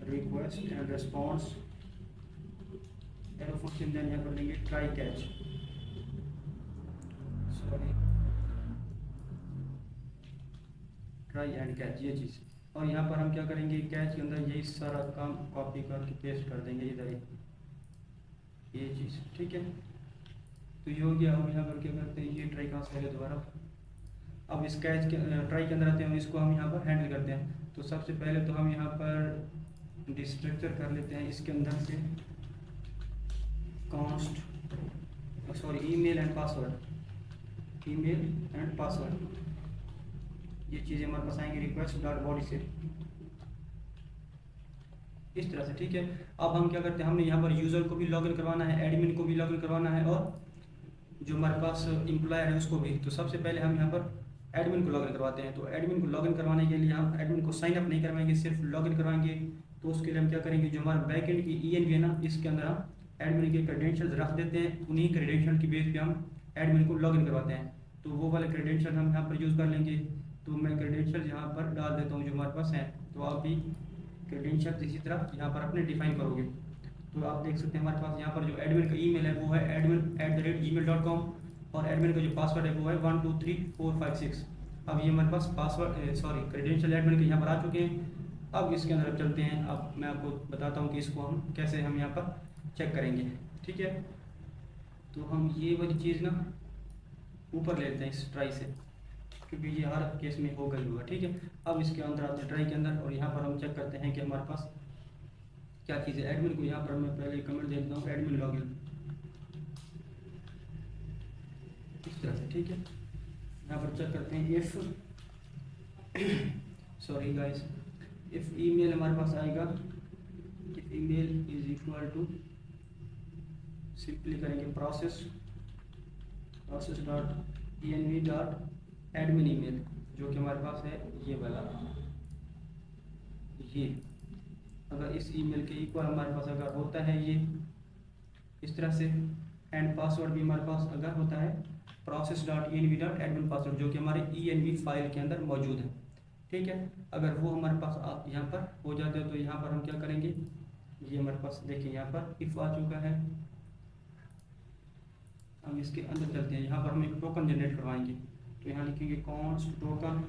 request and response arrow function. Then यहाँ पर लेंगे try catch, try and catch ये चीज़। और यहाँ पर हम क्या करेंगे, कैच के अंदर यही सारा काम कॉपी करके पेस्ट कर देंगे इधर ये चीज़। ठीक है, तो ये हो गया। हम यहाँ पर क्या करते हैं, ये ट्राई कहाँ से आएगा दोबारा। अब इस कैच के ट्राई के अंदर आते हैं, इसको हम यहाँ पर हैंडल करते हैं। तो सबसे पहले तो हम यहाँ पर डिस्ट्रक्चर कर लेते हैं इसके अंदर से कॉन्स्ट ईमेल एंड पासवर्ड, ये चीज़ें हमारे पास आएंगी रिक्वेस्ट डॉट बॉडी से इस तरह से। ठीक है, अब हम क्या करते हैं, हमने यहाँ पर यूज़र को भी लॉगिन करवाना है, एडमिन को भी लॉगिन करवाना है, और जो हमारे पास एम्प्लॉयर है उसको भी। तो सबसे पहले हम यहाँ पर एडमिन को लॉगिन करवाते हैं। तो एडमिन को लॉगिन करवाने के लिए हम एडमिन को साइन अप नहीं करवाएंगे, सिर्फ लॉगिन करवाएंगे। तो उसके लिए हम क्या करेंगे, जो हमारा बैकएंड की ENV है ना, इसके अंदर हम एडमिन के क्रेडेंशियल्स रख देते हैं। उन्हीं क्रेडेंशियल की बेस पे हम एडमिन को लॉगिन करवाते हैं। तो वो वाले क्रेडेंशियल हम यहाँ पर यूज़ कर लेंगे। तो मैं क्रेडेंशियल यहाँ पर डाल देता हूँ जो हमारे पास है। तो आप भी क्रेडेंशियल इसी तरह यहाँ पर अपने डिफाइन करोगे। तो आप देख सकते हैं हमारे पास यहाँ पर जो एडमिन का ईमेल है वो है admin@gmail.com, और एडमिन का जो पासवर्ड है वो है 123456। अब ये हमारे पास पासवर्ड क्रेडेंशियल एडमिन के यहाँ पर आ चुके हैं। अब इसके अंदर चलते हैं। अब मैं आपको बताता हूँ कि इसको हम कैसे हम यहाँ पर चेक करेंगे। ठीक है, तो हम ये वाली चीज़ ना ऊपर ले लेते हैं इस ट्राई से, क्योंकि ये हर केस में हो गई होगा। ठीक है, अब इसके अंदर आते हैं ट्राई के अंदर, और यहाँ पर हम चेक करते हैं कि हमारे पास क्या चीज़ है। एडमिन को यहाँ पर मैं पहले कमेंट दे देता हूँ, एडमिन लॉगिन। इस तरह से, ठीक है। यहाँ पर चेक करते हैं if sorry guys, if email हमारे पास आएगा, if email is equal to, simply करेंगे process dot env dot admin email, जो कि हमारे पास है ये वाला, ये अगर इस ईमेल के इक्वल हमारे पास अगर होता है ये इस तरह से, एंड पासवर्ड भी हमारे पास अगर होता है process dot env dot admin password, जो कि हमारे env फाइल के अंदर मौजूद है, ठीक है। अगर वो हमारे पास यहाँ पर हो जाते हैं तो यहाँ पर हम क्या करेंगे, ये हमारे पास देखिए यहाँ पर इफ़ आ चुका है, हम इसके अंदर चलते हैं। यहाँ पर हम एक टोकन जनरेट करवाएंगे, तो यहाँ लिखेंगे कॉन्स्ट टोकन,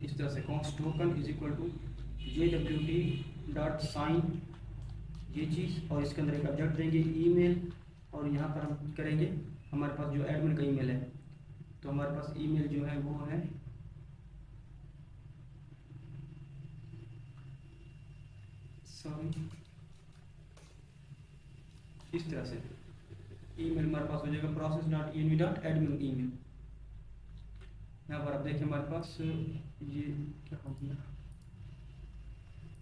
इस तरह से const token is equal to JWT dot sign, ये चीज़, और इसके अंदर एक ऑब्जेक्ट देंगे ईमेल, और यहाँ पर हम करेंगे हमारे पास जो एडमिन का ईमेल है, तो हमारे पास ईमेल जो है वो है इस तरह से ईमेल हमारे पास हो जाएगा process dot env dot admin email. यहाँ पर आप देखिए हमारे पास ये क्या हो गया,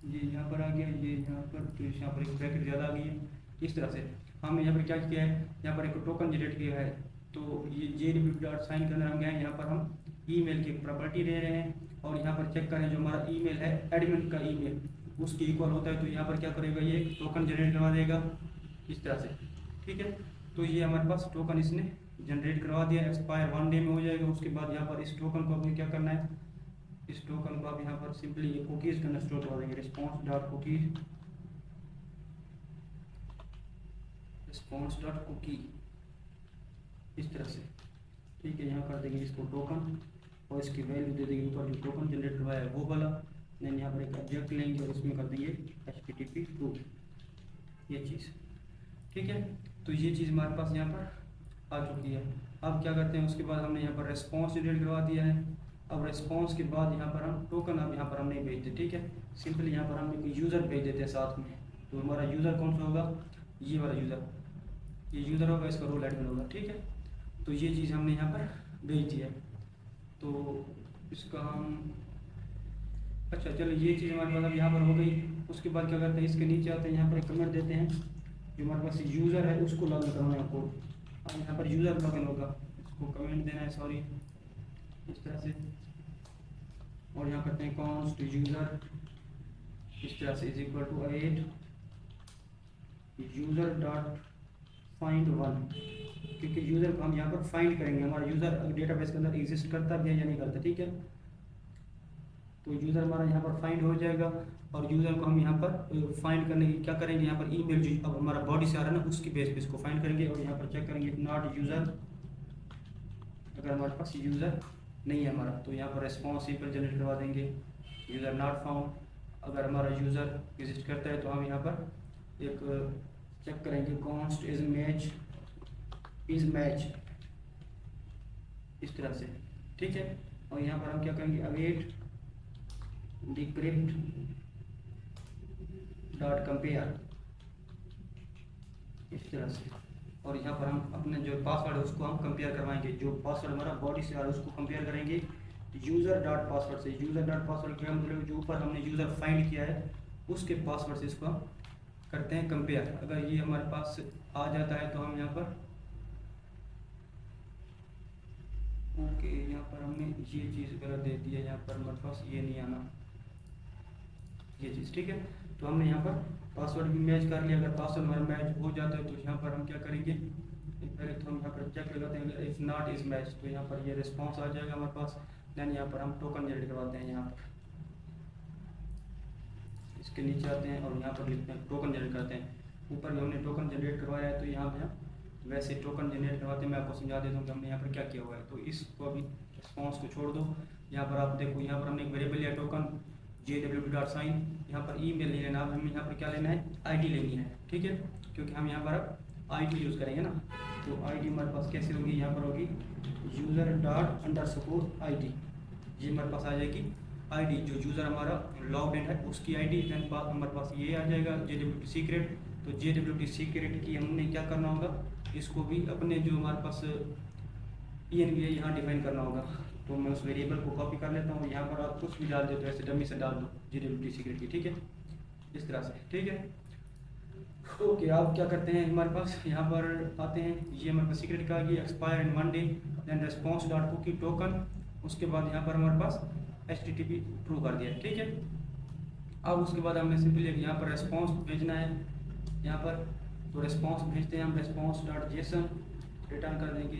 ये यहाँ पर आ गया, ये यहाँ पर, तो यहाँ पर एक ब्रैकेट ज़्यादा आ गई है। इस तरह से हमने यहाँ पर क्या किया है, यहाँ पर एक टोकन जनरेट किया है, तो ये JWT डॉट साइन के अंदर हम गए हैं, यहाँ पर हम ईमेल की प्रॉपर्टी दे रहे हैं, और यहाँ पर चेक करें जो हमारा ईमेल है एडमिन का ईमेल उसके इक्वल होता है, तो यहाँ पर क्या करेगा, ये टोकन जनरेट करवा देगा इस तरह से, ठीक है। तो ये हमारे पास टोकन इसने जनरेट करवा दिया, एक्सपायर 1 डे में हो जाएगा। उसके बाद यहाँ पर इस टोकन को हमें क्या करना है, इस टोकन को आप यहाँ पर सिंपली ये कुकीज़ के अंदर स्टोर करवा देंगे, रिस्पॉन्स डॉट कुकी इस तरह से, ठीक है। यहाँ कर देंगे इसको टोकन, और इसकी वैल्यू दे देंगे ऊपर जो टोकन जनरेट करवाया है वो वाला, देन यहाँ पर एक ऑब्जेक्ट लेंगे और इसमें कर देंगे HTTP टू, ये चीज़, ठीक है। तो ये चीज़ हमारे पास यहाँ पर आ चुकी है। अब क्या करते हैं, उसके बाद हमने यहाँ पर रेस्पॉन्स जनरेट करवा दिया है। अब रेस्पॉन्स के बाद यहाँ पर हम टोकन अब यहाँ पर हम नहीं भेजते, ठीक है। सिंपली यहाँ पर हम एक यूज़र भेज देते हैं साथ में, तो हमारा यूज़र कौन सा होगा, ये वाला यूज़र, ये यूज़र होगा, इसका रोल एडमिन होगा, ठीक है। तो ये चीज़ हमने यहाँ पर भेज दी है, तो इसका हम, अच्छा चलो ये चीज़ हमारे पास अब यहाँ पर हो गई। उसके बाद क्या करते हैं, इसके नीचे आते हैं, यहाँ पर एक कमेंट देते हैं, जो हमारे पास यूज़र है उसको लॉगिन करना है आपको, और यहाँ पर यूज़र लॉगिन होगा, इसको कमेंट देना है, सॉरी, इस तरह से, और यहाँ करते हैं कॉन्स्ट यूज़र इस तरह से is equal to 8 user dot find 1, क्योंकि यूज़र को हम यहाँ पर फाइंड करेंगे, हमारा यूज़र डेटाबेस के अंदर एग्जिस्ट करता भी है या नहीं करता, ठीक है। तो यूज़र हमारा यहाँ पर फाइंड हो जाएगा, और यूज़र को हम यहाँ पर फाइंड करने की क्या करेंगे, यहाँ पर ईमेल जो अब हमारा बॉडी से आ रहा है ना उसकी बेस पे इसको फाइंड करेंगे, और यहाँ पर चेक करेंगे नॉट यूज़र, अगर हमारे पास यूज़र नहीं है हमारा, तो यहाँ पर रेस्पॉन्स सिंपल जनरेट करवा देंगे यूज़र नॉट फाउंड। अगर हमारा यूज़र एग्जिस्ट करता है तो हम यहाँ पर एक चेक करेंगे कॉन्स्ट इज मैच इस तरह से, ठीक है। और यहाँ पर हम क्या करेंगे, अवेट डिक्रिप्ट डॉट कंपेयर इस तरह से, और यहाँ पर हम अपने जो पासवर्ड है उसको हम कंपेयर करवाएंगे, जो पासवर्ड हमारा बॉडी से आ रहा है उसको कंपेयर करेंगे यूज़र डॉट पासवर्ड से। यूज़र डॉट पासवर्ड क्या मतलब, जो ऊपर हमने यूज़र फाइंड किया है उसके पासवर्ड से इसको हम करते हैं कंपेयर। अगर ये हमारे पास आ जाता है तो हम यहाँ पर ओके, यहाँ पर हमने ये चीज़ गलत दे दी है, यहाँ पर हमारे पास ये नहीं आना, ये चीज़, ठीक है। तो हमने यहाँ पर पासवर्ड भी मैच कर लिया। अगर पासवर्ड हमारा मैच हो जाता है तो यहाँ पर हम क्या करेंगे, पहले तो हम यहाँ पर चेक लगाते हैं, इफ़ नॉट इज मैच, तो यहाँ पर ये रिस्पॉन्स आ जाएगा हमारे पास। देन यहाँ पर हम टोकन जनरेट करवाते हैं, यहाँ पर इसके नीचे आते हैं और यहाँ पर लिखते हैं टोकन जनरेट करते हैं। ऊपर भी हमने टोकन जनरेट करवाया है, तो यहाँ पर वैसे टोकन जनरेट करवाते हैं। मैं आपको समझा देता हूँ कि हमने यहाँ पर क्या किया हुआ है। तो इसको अभी रिस्पॉन्स को छोड़ दो, यहाँ पर आप देखो, यहाँ पर हमने एक वेरिएबल लिया टोकन JWT डॉट साइन, यहाँ पर ईमेल नहीं लेना, हमें यहाँ पर क्या लेना है, ID लेनी है, ठीक है, क्योंकि हम यहाँ पर ID यूज़ करेंगे ना। तो ID हमारे पास कैसे होगी, यहाँ पर होगी यूज़र डॉट अंडरस्कोर ID, ये हमारे पास आ जाएगी ID, जो यूज़र हमारा लॉग इन है उसकी ID। देन बाद हमारे पास ये आ जाएगा JWT सीक्रेट। तो JWT सीक्रेट की हमने क्या करना होगा, इसको भी अपने जो हमारे पास ENV है यहाँ डिफाइन करना होगा। तो मैं उस वेरिएबल को कॉपी कर लेता हूँ, यहाँ पर आप कुछ भी डाल दो, तो ऐसे डमी से डाल दो GWT सीक्रेट की, ठीक है, इस तरह से, ठीक है। ओके, आप क्या करते हैं, हमारे पास यहाँ पर आते हैं, ये हमारे पास सीक्रेट का आ गया, expire in 1 day, then response dot cookie token, उसके बाद यहाँ पर हमारे पास HTTP ट्रू कर दिया, ठीक है। अब उसके बाद हमने सिंपली यहाँ पर रिस्पॉन्स भेजना है, यहाँ पर तो रिस्पॉन्स भेजते हैं हम, रिस्पॉन्स डॉट जेसन रिटर्न कर देंगे,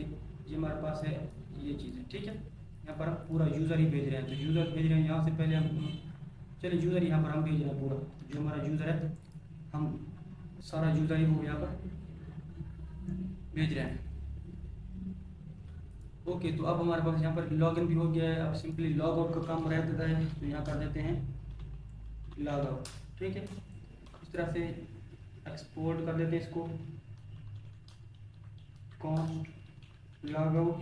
ये हमारे पास है ये चीज़ें, ठीक है। यहाँ पर हम पूरा यूज़र ही भेज रहे हैं, तो यूज़र भेज रहे हैं यहाँ से पहले हम, चलिए यूज़र यहाँ पर हम भेज रहे हैं पूरा, जो हमारा यूज़र है हम सारा यूज़र ही वो यहाँ पर भेज रहे हैं। ओके, तो अब हमारे पास यहाँ पर लॉगिन भी हो गया है। अब सिंपली लॉग आउट का काम रह जाता है, तो यहाँ कर देते हैं लॉग आउट, ठीक है। इस तरह से एक्सपोर्ट कर देते हैं इसको, const log out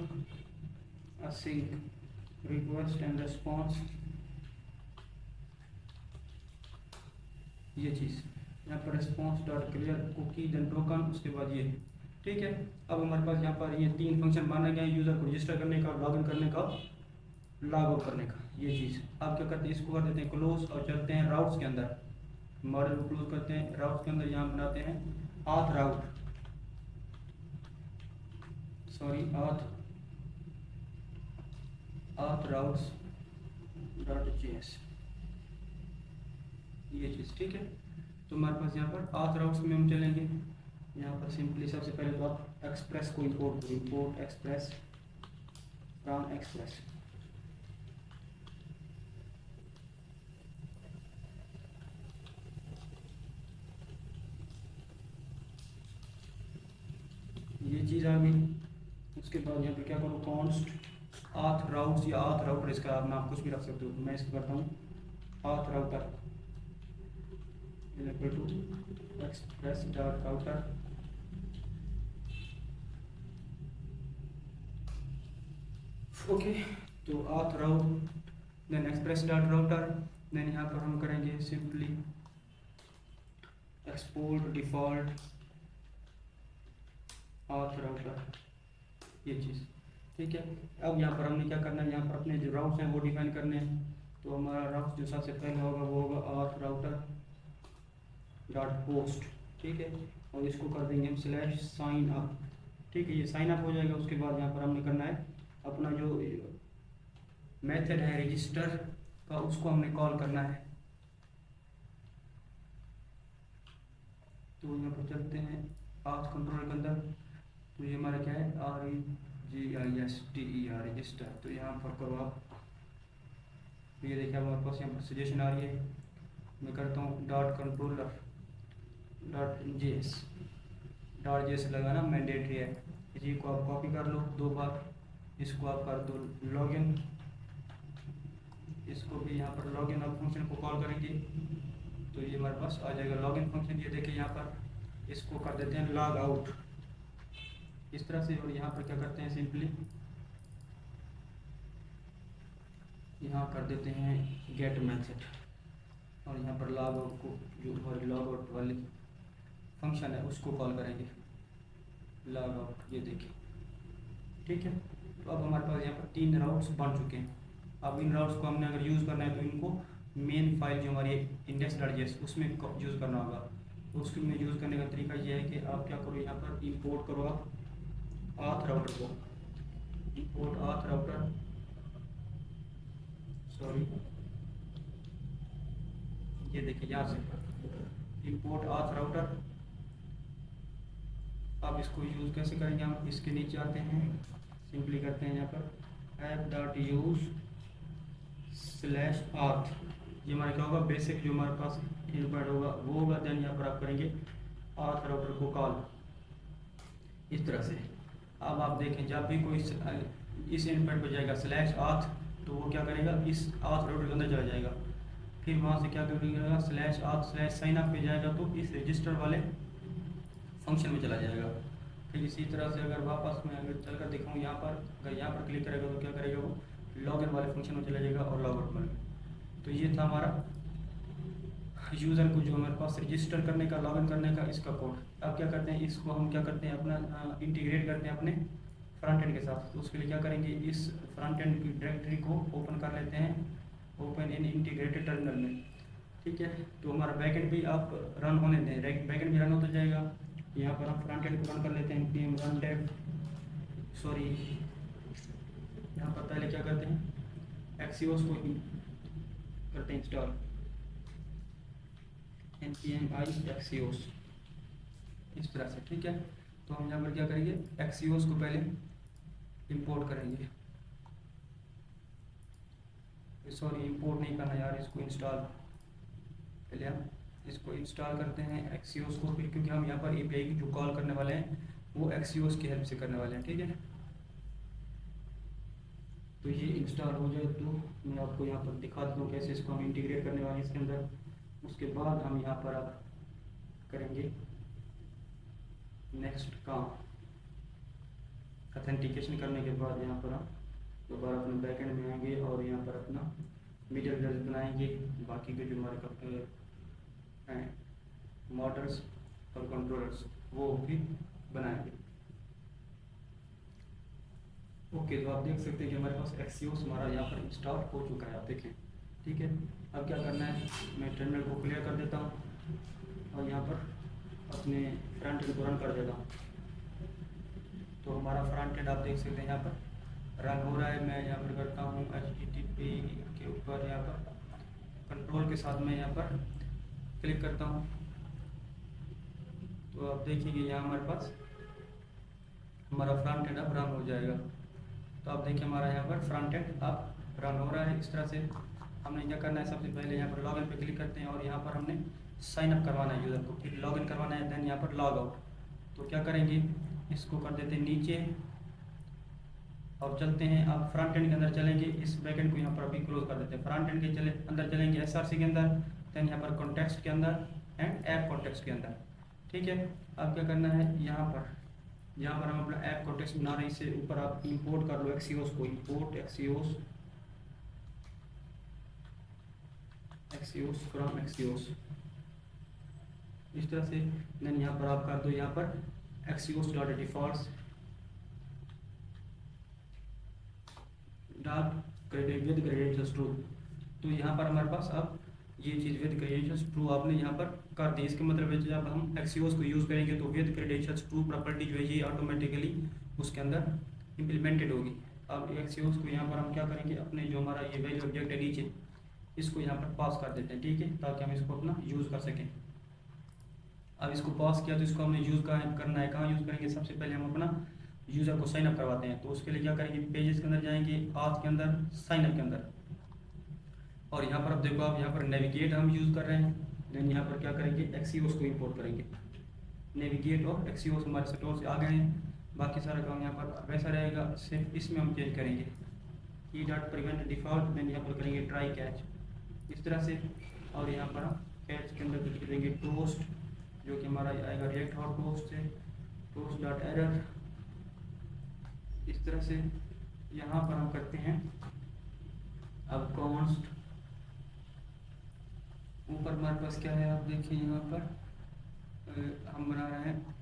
async request and response, ये चीज़ यहाँ पर response dot clear cookie then token, उसके बाद ये, ठीक है। अब हमारे पास यहाँ पर ये 3 फंक्शन माने गए हैं, यूज़र को रजिस्टर करने का, लॉगिन करने का, लॉग आउट करने का, ये चीज़। आप क्या करते हैं, इसको कर देते हैं क्लोज और चलते हैं राउट्स के अंदर, मॉडल को क्लोज करते हैं, राउट्स के अंदर यहाँ बनाते हैं आथ राउट, सॉरी आथ राउट्स डॉट जेएस, ये चीज़, ठीक है। तो हमारे पास यहाँ पर आथ राउट्स में हम चलेंगे, यहाँ पर सिंपली सबसे पहले तो आप एक्सप्रेस को इंपोर्ट करो, इंपोर्ट एक्सप्रेस फ्रॉम एक्सप्रेस, ये चीज़ आ गई। उसके बाद यहाँ पे क्या करो, कॉन्स्ट आथ राउट्स या आथ राउटर, इसका आप नाम कुछ भी रख सकते हो, तो मैं इसको करता हूँ auth router equal to express dot router, okay. तो auth route then express dot router, then यहाँ पर हम करेंगे simply export default auth router, ये चीज़, ठीक है। अब यहाँ पर हमने क्या करना है, यहाँ पर अपने जो राउट्स हैं वो डिफाइन करने हैं। तो हमारा राउट जो सबसे पहले होगा वो होगा आथ राउटर डॉट पोस्ट, ठीक है, और इसको कर देंगे हम स्लैश साइन अप, ठीक है, ये साइन अप हो जाएगा। उसके बाद यहाँ पर हमने करना है अपना जो मेथड है रजिस्टर का, उसको हमने कॉल करना है। तो यहाँ पर चलते हैं आथ कंट्रोल के अंदर, तो ये हमारा क्या है REGISTER रजिस्टर, तो यहाँ पर करो आप, तो ये देखिए हमारे पास यहाँ पर सजेशन आ रही है, मैं करता हूँ डॉट कंट्रोलर डॉट जेएस लगाना मैंडेटरी है, इसी को आप कॉपी कर लो 2 बार, इसको आप कर दो लॉगिन, इसको भी यहाँ पर लॉगिन आप फंक्शन को कॉल करेंगे, तो ये हमारे पास आ जाएगा लॉगिन फंक्शन। ये देखिए यहाँ पर इसको कर देते हैं लॉग आउट, इस तरह से। और यहाँ पर क्या करते हैं, सिंपली यहाँ कर देते हैं गेट मेथड, और यहाँ पर लॉग आउट को, जो हमारी लॉग आउट वाली फंक्शन है उसको कॉल करेंगे लॉग आउट, ये देखिए, ठीक है। तो अब हमारे पास यहाँ पर 3 राउट्स बन चुके हैं। अब इन राउट्स को हमने अगर यूज़ करना है तो इनको मेन फाइल जो हमारी index.js उसमें यूज़ करना होगा। तो उसके में यूज़ करने का तरीका ये है कि आप क्या करो, यहाँ पर इंपोर्ट करो आप आथ राउटर को, इंपोर्ट आथ राउटर, सॉरी ये देखिए यहाँ से इंपोर्ट आथ राउटर। अब इसको यूज़ कैसे करेंगे, हम इसके नीचे आते हैं, सिंपली करते हैं यहाँ पर app.use /auth, ये हमारा क्या होगा, बेसिक जो हमारे पास इनपुट होगा वो होगा। देन यहाँ पर आप करेंगे आथ राउटर को कॉल, इस तरह से। अब आप देखें जब भी कोई इस इनपुट पर जाएगा /auth, तो वो क्या करेगा, इस आथ राउटर के अंदर चला जाएगा, फिर वहाँ से क्या करेगा /auth /signup पे जाएगा, तो इस रजिस्टर वाले फंक्शन में चला जाएगा। फिर इसी तरह से अगर वापस मैं अगर चलकर दिखाऊँ यहाँ पर, अगर यहाँ पर क्लिक करेगा तो क्या करेगा, वो लॉगिन वाले फंक्शन में चला जाएगा और लॉग आउट में। तो ये था हमारा यूज़र को जो हमारे पास रजिस्टर करने का, लॉगिन करने का इसका कोड। अब क्या करते हैं, इसको हम क्या करते हैं अपना इंटीग्रेट करते हैं अपने फ्रंट एंड के साथ। तो उसके लिए क्या करेंगे, इस फ्रंट एंड की डायरेक्टरी को ओपन कर लेते हैं, ओपन इन इंटीग्रेटेड टर्मिनल में। ठीक है, तो हमारा बैकएंड भी आप रन होने दें, बैकएंड भी रन होता जाएगा। यहाँ पर हम फ्रंट एंड को रन कर लेते हैं, npm run dev, सॉरी यहाँ पर पहले क्या करते हैं, एक्सियोस को करते हैं इंस्टॉल, npm i axios इस तरह से। ठीक है, तो हम यहाँ पर क्या करेंगे, एक्सियोस को पहले इंपोर्ट करेंगे, सॉरी इंपोर्ट नहीं करना यार, इसको इंस्टॉल, पहले हम इसको इंस्टॉल करते हैं एक्सियोस को, फिर क्योंकि हम यहाँ पर एपीआई की जो कॉल करने वाले हैं वो एक्सियोस की हेल्प से करने वाले हैं। ठीक है, तो ये इंस्टॉल हो जाए तो मैं आपको यहाँ पर दिखा देता हूँ कैसे इसको हम इंटीग्रेट करने वाले हैं इसके अंदर। उसके बाद हम यहाँ पर अब करेंगे नेक्स्ट काम। ऑथेंटिकेशन करने के बाद यहाँ पर हम दोबारा अपने बैकएंड में आएंगे और यहाँ पर अपना मिडल वेयर बनाएंगे, बाकी के जो हमारे हैं मॉडल्स और कंट्रोलर्स वो भी बनाएंगे। ओके, तो आप देख सकते हैं कि हमारे पास एक्सियोस हमारा यहाँ पर इंस्टॉल हो चुका है, आप देखें। ठीक है, अब क्या करना है, मैं टर्मिनल को क्लियर कर देता हूँ और यहाँ पर अपने फ्रंट एंड को रन कर देता हूँ। तो हमारा फ्रंट एंड आप देख सकते हैं यहाँ पर रन हो रहा है। मैं यहाँ पर करता हूँ HTTP के ऊपर, यहाँ पर कंट्रोल के साथ मैं यहाँ पर क्लिक करता हूँ, तो आप देखिए यहाँ हमारे पास हमारा फ्रंट एंड अब रन हो जाएगा। तो आप देखिए हमारा यहाँ पर फ्रंट एंड अब रन हो रहा है। इस तरह से हमने क्या करना है, सबसे पहले यहाँ पर लॉगिन पे क्लिक करते हैं और यहाँ पर हमने साइन अप करवाना है यूज़र को, फिर लॉगिन करवाना है, देन यहाँ पर लॉग आउट। तो क्या करेंगे, इसको कर देते हैं नीचे और चलते हैं। अब फ्रंट एंड के अंदर चलेंगे, इस बैक एंड को यहाँ पर अभी क्लोज कर देते हैं। फ्रंट एंड के अंदर चलेंगे SRC के अंदर, देन यहाँ पर कॉन्टेक्स्ट के अंदर एंड ऐप कॉन्टेक्स्ट के अंदर। ठीक है, अब क्या करना है, यहाँ पर हम अपना ऐप कॉन्टेक्स्ट बना रहे हैं, इससे ऊपर आप इंपोर्ट कर लो एक्सियोस को, इंपोर्ट एक्सियोस फ्रॉम एक्सियोस इस तरह से। देन यहाँ पर आप कर दो यहाँ पर Axios dot defaults dot with credentials true. तो यहाँ पर हमारे पास अब ये चीज़ विद क्रेडेंशियल्स ट्रू आपने यहाँ पर कर दी। इसके मतलब है जब हम एक्सियोस को यूज़ करेंगे तो विद क्रेडेंशियल्स ट्रू प्रॉपर्टी जो है ये ऑटोमेटिकली उसके अंदर इम्प्लीमेंटेड होगी। अब एक्सियोस को यहाँ पर हम क्या करेंगे, अपने जो हमारा ये वैल्यू ऑब्जेक्ट है नीचे इसको यहाँ पर पास कर देते हैं। ठीक है, ताकि हम इसको अपना यूज़ कर सकें। अब इसको पास किया तो इसको हमने यूज़ करना है, कहाँ यूज़ करेंगे, सबसे पहले हम अपना यूज़र को साइन अप करवाते हैं। तो उसके लिए क्या करेंगे, पेजेस के अंदर जाएंगे, पाथ के अंदर, साइन अप के अंदर, और यहाँ पर अब देखो आप यहाँ पर नेविगेट हम यूज़ कर रहे हैं। देन यहाँ पर क्या करेंगे, एक्सियोस को इंपोर्ट करेंगे। नेविगेट और एक्सियोस हमारे स्टोर से आ गए हैं, बाकी सारा काम यहाँ पर वैसा रहेगा, सिर्फ इसमें हम चेंज करेंगे की डॉट प्रिवेंट डिफॉल्ट। देन यहाँ पर करेंगे ट्राई कैच इस तरह से, और यहाँ पर हम कैच के अंदर कुछ करेंगे टोस्ट, जो कि हमारा आएगा रिएक्ट हॉट टोस्ट से, टोस्ट डॉट एरर इस तरह से। यहाँ पर हम करते हैं अब कॉन्स्ट, ऊपर हमारे पास क्या है, आप देखिए यहाँ पर हम बना रहे हैं,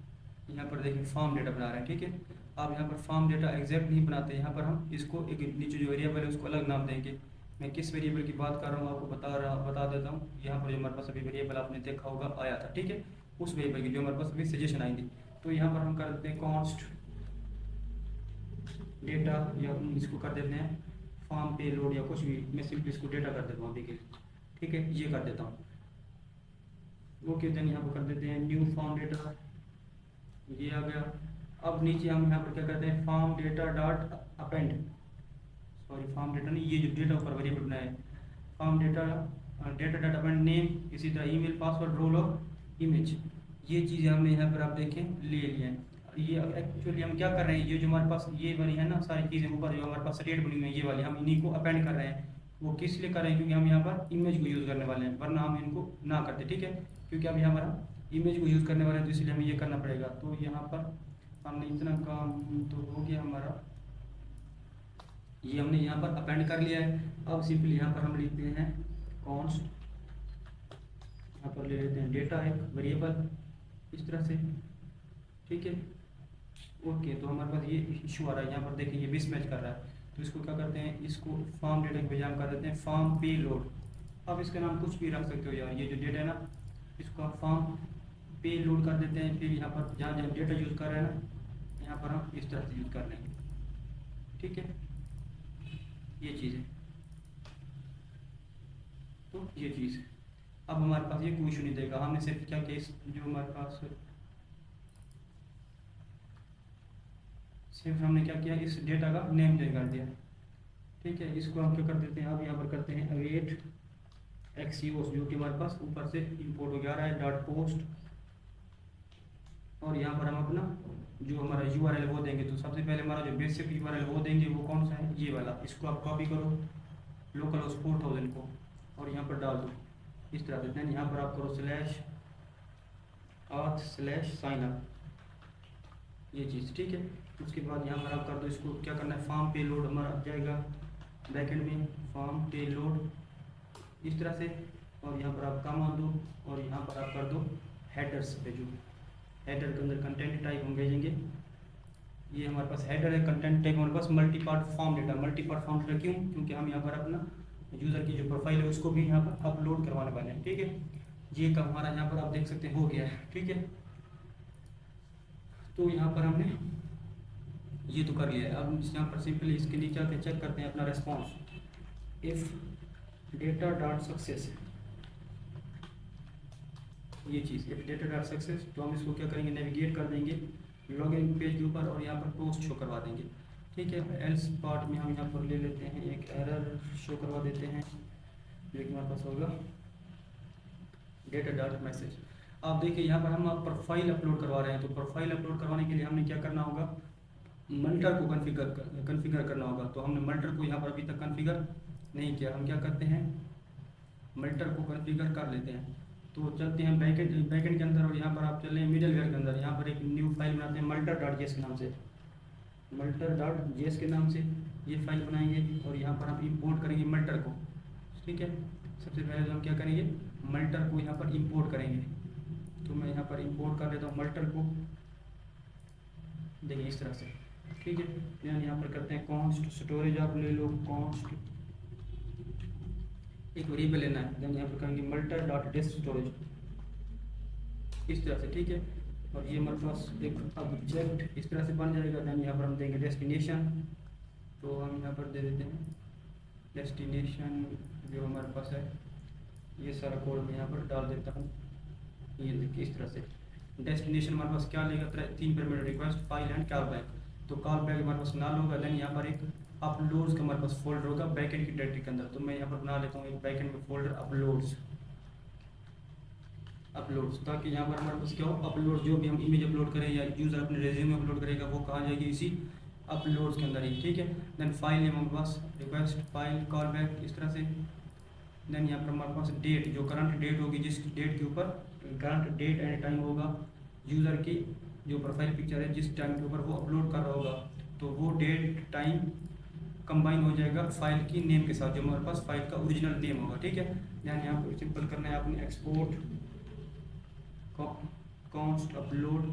यहाँ पर देखिए फॉर्म डेटा बना रहे हैं। ठीक है, आप यहाँ पर फॉर्म डेटा एग्जैक्ट नहीं बनाते, यहाँ पर हम इसको एक नीचे जो वेरिएबल है उसको अलग नाम देंगे। मैं किस वेरिएबल की बात कर रहा हूँ आपको बता देता हूँ। यहाँ पर जो हमारे पास अभी वेरिएबल आपने देखा होगा आया था, ठीक है, उस वेरिएबल की जो हमारे पास अभी सजेशन आई थी। तो यहाँ पर हम कर देते हैं कॉन्स्ट डेटा, या इसको कर देते हैं फॉर्म पे लोड या कुछ भी, मैं सिंपली इसको डेटा कर देता हूँ अभी के लिए। ठीक है, ये कर देता हूँ। ओके, देन यहाँ पर कर देते हैं न्यू फॉर्म डेटा, ये आ गया। अब नीचे हम यहाँ पर क्या करते हैं, form data dot append, sorry form data नहीं, ये जो डेटा ऊपर वेरिएबल बनाया है, form data dot append name, इसी तरह ईमेल पासवर्ड रोल और इमेज, ये चीज़ें हमने यहाँ पर आप देखें ले लिया है। ये एक्चुअली हम क्या कर रहे हैं, ये जो हमारे पास ये वाली है ना सारी चीज़ें ऊपर जो हमारे पास रेट बनी हुई है ये वाली, हम इन्हीं को अपेंड कर रहे हैं। वो किस लिए कर रहे हैं, क्योंकि हम यहाँ पर इमेज को यूज़ करने वाले हैं, वरना हम इनको ना करते। ठीक है, क्योंकि अब यहाँ पर हम इमेज को यूज़ करने वाले हैं तो इसलिए हमें ये करना पड़ेगा। तो यहाँ पर हमने इतना काम तो हो गया हमारा, ये हमने यहाँ पर अपेंड कर लिया है। अब सिंपली यहाँ पर हम लिखते हैं कॉन्स्ट यहाँ पर ले लेते हैं डेटा एक वेरिएबल इस तरह से, ठीक है। ओके, तो हमारे पास ये इशू आ रहा है, यहाँ पर देखिए ये मिसमैच कर रहा है, तो इसको क्या करते हैं, इसको फॉर्म डेटा के बजाय हम कर देते हैं फॉर्म पे लोड। अब इसका नाम कुछ भी रख सकते हो यार, ये जो डेटा है ना इसको आप फॉर्म पे लोड कर देते हैं। फिर यहाँ पर जहाँ जहाँ डेटा यूज़ कर रहे हैं ना यहाँ पर हम इस तरह से यूज़ कर लेंगे, ठीक है। ये चीज़ है, तो ये चीज़ है। अब हमारे पास ये कोई इशू नहीं देगा, हमने सिर्फ क्या केस जो हमारे पास सिर्फ हमने क्या किया, इस डेटा का नेम चेंज कर दिया, ठीक है। इसको हम क्या कर देते हैं, अब यहाँ पर करते हैं अवेट एक्सीओस, जो कि हमारे पास ऊपर से इंपोर्ट हो गया रहा है डॉट पोस्ट, और यहाँ पर हम अपना जो हमारा यूआरएल वो देंगे। तो सबसे पहले हमारा जो बेसिक यूआरएल वो देंगे, वो कौन सा है, ये वाला। इसको आप कॉपी करो लोकल हाउस 4000 को और यहाँ पर डाल दो इस तरह से। यहाँ पर आप करो /auth/signup, ये चीज़, ठीक है। उसके बाद यहाँ पर आप कर दो, इसको क्या करना है, फॉर्म पे लोड हमारा जाएगा बैकएंड में, फॉर्म पे लोड इस तरह से, और यहाँ पर आप कमा दो और यहाँ पर आप कर दो हेडर्स पे, जो हेडर के अंदर कंटेंट टाइप हम भेजेंगे। ये हमारे पास हेडर है, कंटेंट टाइप हमारे पास multipart form data. Multipart form data क्यों, क्योंकि हम यहाँ पर अपना यूज़र की जो प्रोफाइल है उसको भी यहाँ पर अपलोड करवाने वाले हैं, ठीक है। ये काम हमारा यहाँ पर आप देख सकते हैं हो गया है, ठीक है। तो यहाँ पर हमने ये तो कर लिया है। अब यहाँ पर सिंपली इसके नीचे आते चेक करते हैं अपना response, if data dot success, ये चीज़ इफ डेटा डॉट सक्सेस। तो हम इसको क्या करेंगे, नेविगेट कर देंगे लॉगिन पेज के ऊपर और यहाँ पर पोस्ट शो करवा देंगे, ठीक है। एल्स पार्ट में हम यहाँ पर ले लेते हैं एक एरर शो करवा देते हैं, लेकिन हमारे पास होगा डेटा डॉट मैसेज। आप देखिए यहाँ पर हम प्रोफाइल अपलोड करवा रहे हैं, तो प्रोफाइल अपलोड करवाने के लिए हमने क्या करना होगा, मल्टर को कन्फिगर करना होगा। तो हमने मल्टर को यहाँ पर अभी तक कन्फिगर नहीं किया, हम क्या करते हैं मल्टर को कन्फिगर कर लेते हैं। तो चलते हैं बैकेंड के अंदर और यहाँ पर आप चल रहे हैं मिडलवेयर के अंदर। यहाँ पर एक न्यू फाइल बनाते हैं multer.js के नाम से, multer.js के नाम से ये फाइल बनाएंगे और यहाँ पर हम इंपोर्ट करेंगे मल्टर को, ठीक है। सबसे पहले तो हम क्या करेंगे, मल्टर को यहाँ पर इंपोर्ट करेंगे। तो मैं यहाँ पर इंपोर्ट कर लेता हूँ मल्टर को, देखिए इस तरह से, ठीक है। यहाँ पर करते हैं कॉन्स्ट स्टोरेज, आप ले लो कॉन्स्ट, एक वेरिएबल लेना है, देन यहाँ पर करेंगे multer.disk स्टोरेज इस तरह से, ठीक है। और ये हमारे पास एक ऑब्जेक्ट इस तरह से बन जाएगा। देन यहाँ पर हम देंगे डेस्टिनेशन, तो हम यहाँ पर दे देते हैं डेस्टिनेशन जो हमारे पास है, ये सारा कोड मैं यहाँ पर डाल देता हूँ। ये देखिए इस तरह से डेस्टिनेशन हमारे पास क्या लेगा, 3 parameter request file and call back. तो कॉल बैक हमारे पास नाल होगा। देन यहाँ पर एक अपलोड्स का हमारे पास फोल्डर होगा बैकएंड की डायरेक्टरी के अंदर। तो मैं यहाँ पर बना लेता हूँ एक बैकएंड में फोल्डर अपलोड्स, ताकि यहाँ पर हमारे पास क्या हो, अपलोड जो भी हम इमेज अपलोड करें या यूज़र अपने रेज्यूमे अपलोड करेगा वो कहाँ जाएगी, इसी अपलोड्स के अंदर ही, ठीक है। देन फाइल नेम हमारे पास रिक्वेस्ट फाइल कॉल बैक इस तरह से। देन यहाँ पर हमारे पास डेट, जो करंट डेट होगी, जिस डेट के ऊपर करंट डेट एंड टाइम होगा, यूज़र की जो प्रोफाइल पिक्चर है जिस टाइम के ऊपर वो अपलोड कर रहा होगा, तो वो डेट टाइम कंबाइन हो जाएगा फाइल की नेम के साथ, जो हमारे पास फाइल का ओरिजिनल नेम होगा, ठीक है। ध्यान यहाँ पर सिंपल करना है आपने, एक्सपोर्ट कॉन्स्ट अपलोड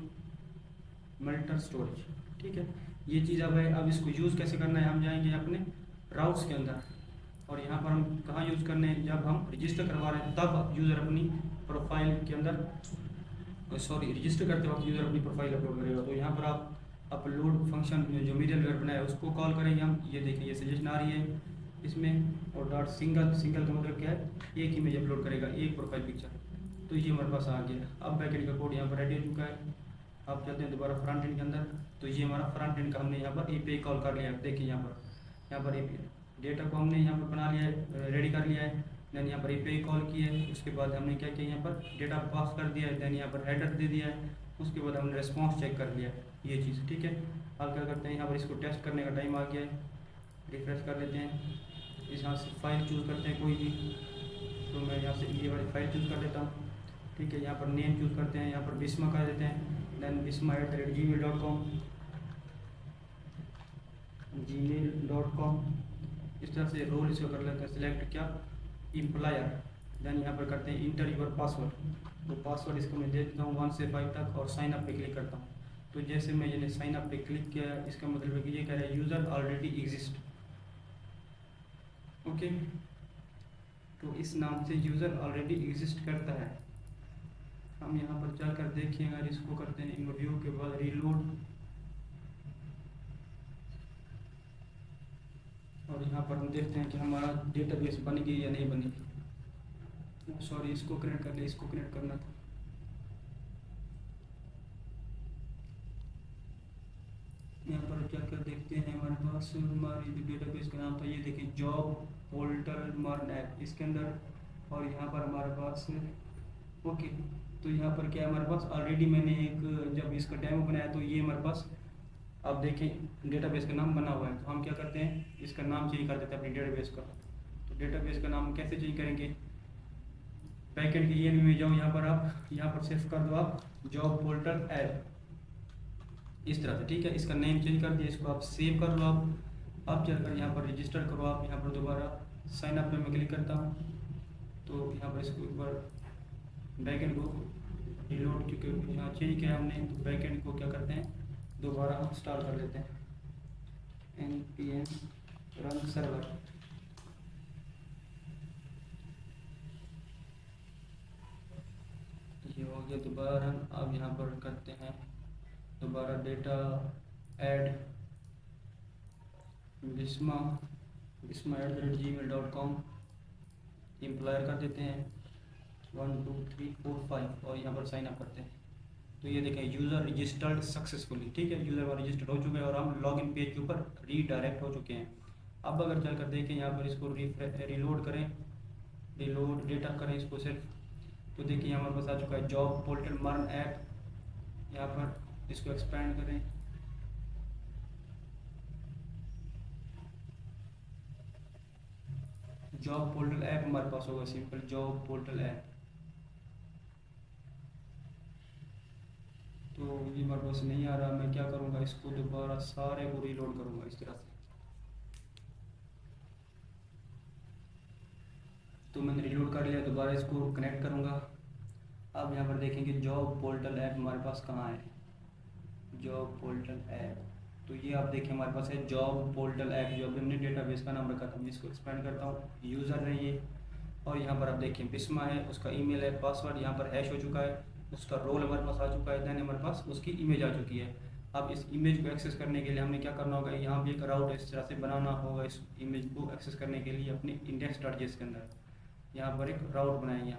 मल्टर स्टोरेज, ठीक है। ये चीज़ अब है। अब इसको यूज़ कैसे करना है, हम जाएंगे अपने ब्राउज के अंदर और यहाँ पर हम कहाँ यूज़ करने हैं, जब हम रजिस्टर करवा रहे हैं तब यूज़र अपनी प्रोफाइल के अंदर, रजिस्टर करते वक्त यूज़र अपनी प्रोफाइल अपलोड करेगा। तो यहाँ पर आप अपलोड फंक्शन जो मिडलवेयर बनाया है उसको कॉल करेंगे हम। ये देखिए ये सजेशन आ रही है इसमें, और डॉट सिंगल का मतलब क्या है, एक इमेज अपलोड करेगा, एक प्रोफाइल पिक्चर। तो ये हमारे पास आ गया। अब बैकएंड का कोड यहाँ पर रेडी हो चुका है। अब चलते हैं दोबारा फ्रंट एंड के अंदर। तो ये हमारा फ्रंट एंड का हमने यहाँ पर एपीआई कॉल कर लिया है। देखिए यहाँ पर डेटा को हमने यहाँ पर बना लिया है, रेडी कर लिया है। देन यहाँ पर एपीआई कॉल की है। उसके बाद हमने क्या किया, यहाँ पर डेटा पास कर दिया है। देन यहाँ पर हेडर दे दिया है। उसके बाद हमने रिस्पॉन्स चेक कर लिया है, ये चीज़, ठीक है। अब क्या करते हैं, यहाँ पर इसको टेस्ट करने का टाइम आ गया है। रिफ्रेश कर लेते हैं, इस यहाँ से फाइल चूज़ करते हैं कोई भी। तो मैं यहाँ से ये वाली फाइल चूज़ कर लेता हूँ, ठीक है। यहाँ पर नेम चूज़ करते हैं, यहाँ पर बिस्मा कर देते हैं। देन bisma@gmail.com इस तरह से रोल इसको कर लेते हैं सिलेक्ट, क्या, एम्प्लॉयर, देन यहाँ पर करते हैं इंटर योर पासवर्ड। तो पासवर्ड इसको मैं दे देता हूँ 1 से 5 तक और साइन अप पे क्लिक करता हूँ। तो जैसे मैं ये साइन अप पे क्लिक किया, इसका मतलब है कि ये कह रहा है यूज़र ऑलरेडी एग्जिस्ट। ओके, तो इस नाम से यूज़र ऑलरेडी एग्जिस्ट करता है। हम यहाँ पर जाकर देखें, अगर इसको करते हैं इंटरव्यू के बाद रीलोड, और यहाँ पर हम देखते हैं कि हमारा डेटाबेस बन गई या नहीं बनी। सॉरी, इसको कनेक्ट कर ले, इसको कनेक्ट करना था। यहाँ पर क्या क्या देखते हैं, हमारे पास हमारी डेटाबेस का नाम था, ये देखिए जॉब पोर्टल मर्न ऐप, इसके अंदर। और यहाँ पर हमारे पास ओके, तो यहाँ पर क्या है, हमारे पास ऑलरेडी मैंने एक जब इसका डेमो बनाया तो ये हमारे पास आप देखें डेटाबेस का नाम बना हुआ है। तो हम क्या करते हैं, इसका नाम चेंज कर देते हैं अपनी डेटाबेस का। तो डेटाबेस का नाम कैसे चेंज करेंगे, बैकएंड के ENV में जाओ, यहाँ पर आप यहाँ पर सेव कर दो आप जॉब पोर्टल ऐप, इस तरह से, ठीक है। इसका नेम चेंज कर दिया, इसको आप सेव कर लो। आप चलकर यहाँ पर रजिस्टर करो। आप यहाँ पर दोबारा साइन अप पे मैं क्लिक करता हूँ। तो यहाँ पर इसको एक बार बैकएंड को रिलोड, क्योंकि यहाँ चेंज किया हमने, तो बैकएंड को क्या करते हैं दोबारा हम स्टार्ट कर लेते हैं, npm रन सर्वर। ये हो गया दोबारा। अब यहाँ पर करते हैं दोबारा डेटा ऐड bisma@gmail.com एम्प्लॉयर कर देते हैं 1 2 3 4 5 और यहाँ पर साइन अप करते हैं। तो ये देखें यूज़र रजिस्टर्ड सक्सेसफुली, ठीक है, यूज़र रजिस्टर्ड हो चुका है और हम लॉगिन पेज के ऊपर रीडायरेक्ट हो चुके हैं। अब अगर चलकर देखें यहाँ पर इसको रिलोड करें, रिलोड डेटा करें इसको सिर्फ, तो देखिए हमारे पास आ चुका है जॉब पोर्टल मर्न ऐप। यहाँ पर इसको एक्सपेंड करें, जॉब पोर्टल ऐप हमारे पास होगा, सिंपल जॉब पोर्टल ऐप। तो ये हमारे पास नहीं आ रहा, मैं क्या करूँगा, इसको दोबारा सारे को रीलोड करूँगा इस तरह से। तो मैंने रीलोड कर लिया, दोबारा इसको कनेक्ट करूँगा। अब यहाँ पर देखेंगे जॉब पोर्टल ऐप हमारे पास कहाँ है, जॉब पोर्टल ऐप। तो ये आप देखें हमारे पास है जॉब पोर्टल ऐप, जो अभी हमने डेटाबेस का नाम रखा था। मैं इसको एक्सपेंड करता हूँ, यूज़र है ये, और यहाँ पर आप देखें बिस्मा है, उसका ईमेल है, पासवर्ड यहाँ पर हैश हो चुका है, उसका रोल हमारे पास आ चुका है, देन हमारे पास उसकी इमेज आ चुकी है। अब इस इमेज को एक्सेस करने के लिए हमने क्या करना होगा, यहाँ भी एक राउट इस तरह से बनाना होगा इस इमेज को एक्सेस करने के लिए अपने index.js के अंदर। यहाँ पर एक राउट बनाएंगे,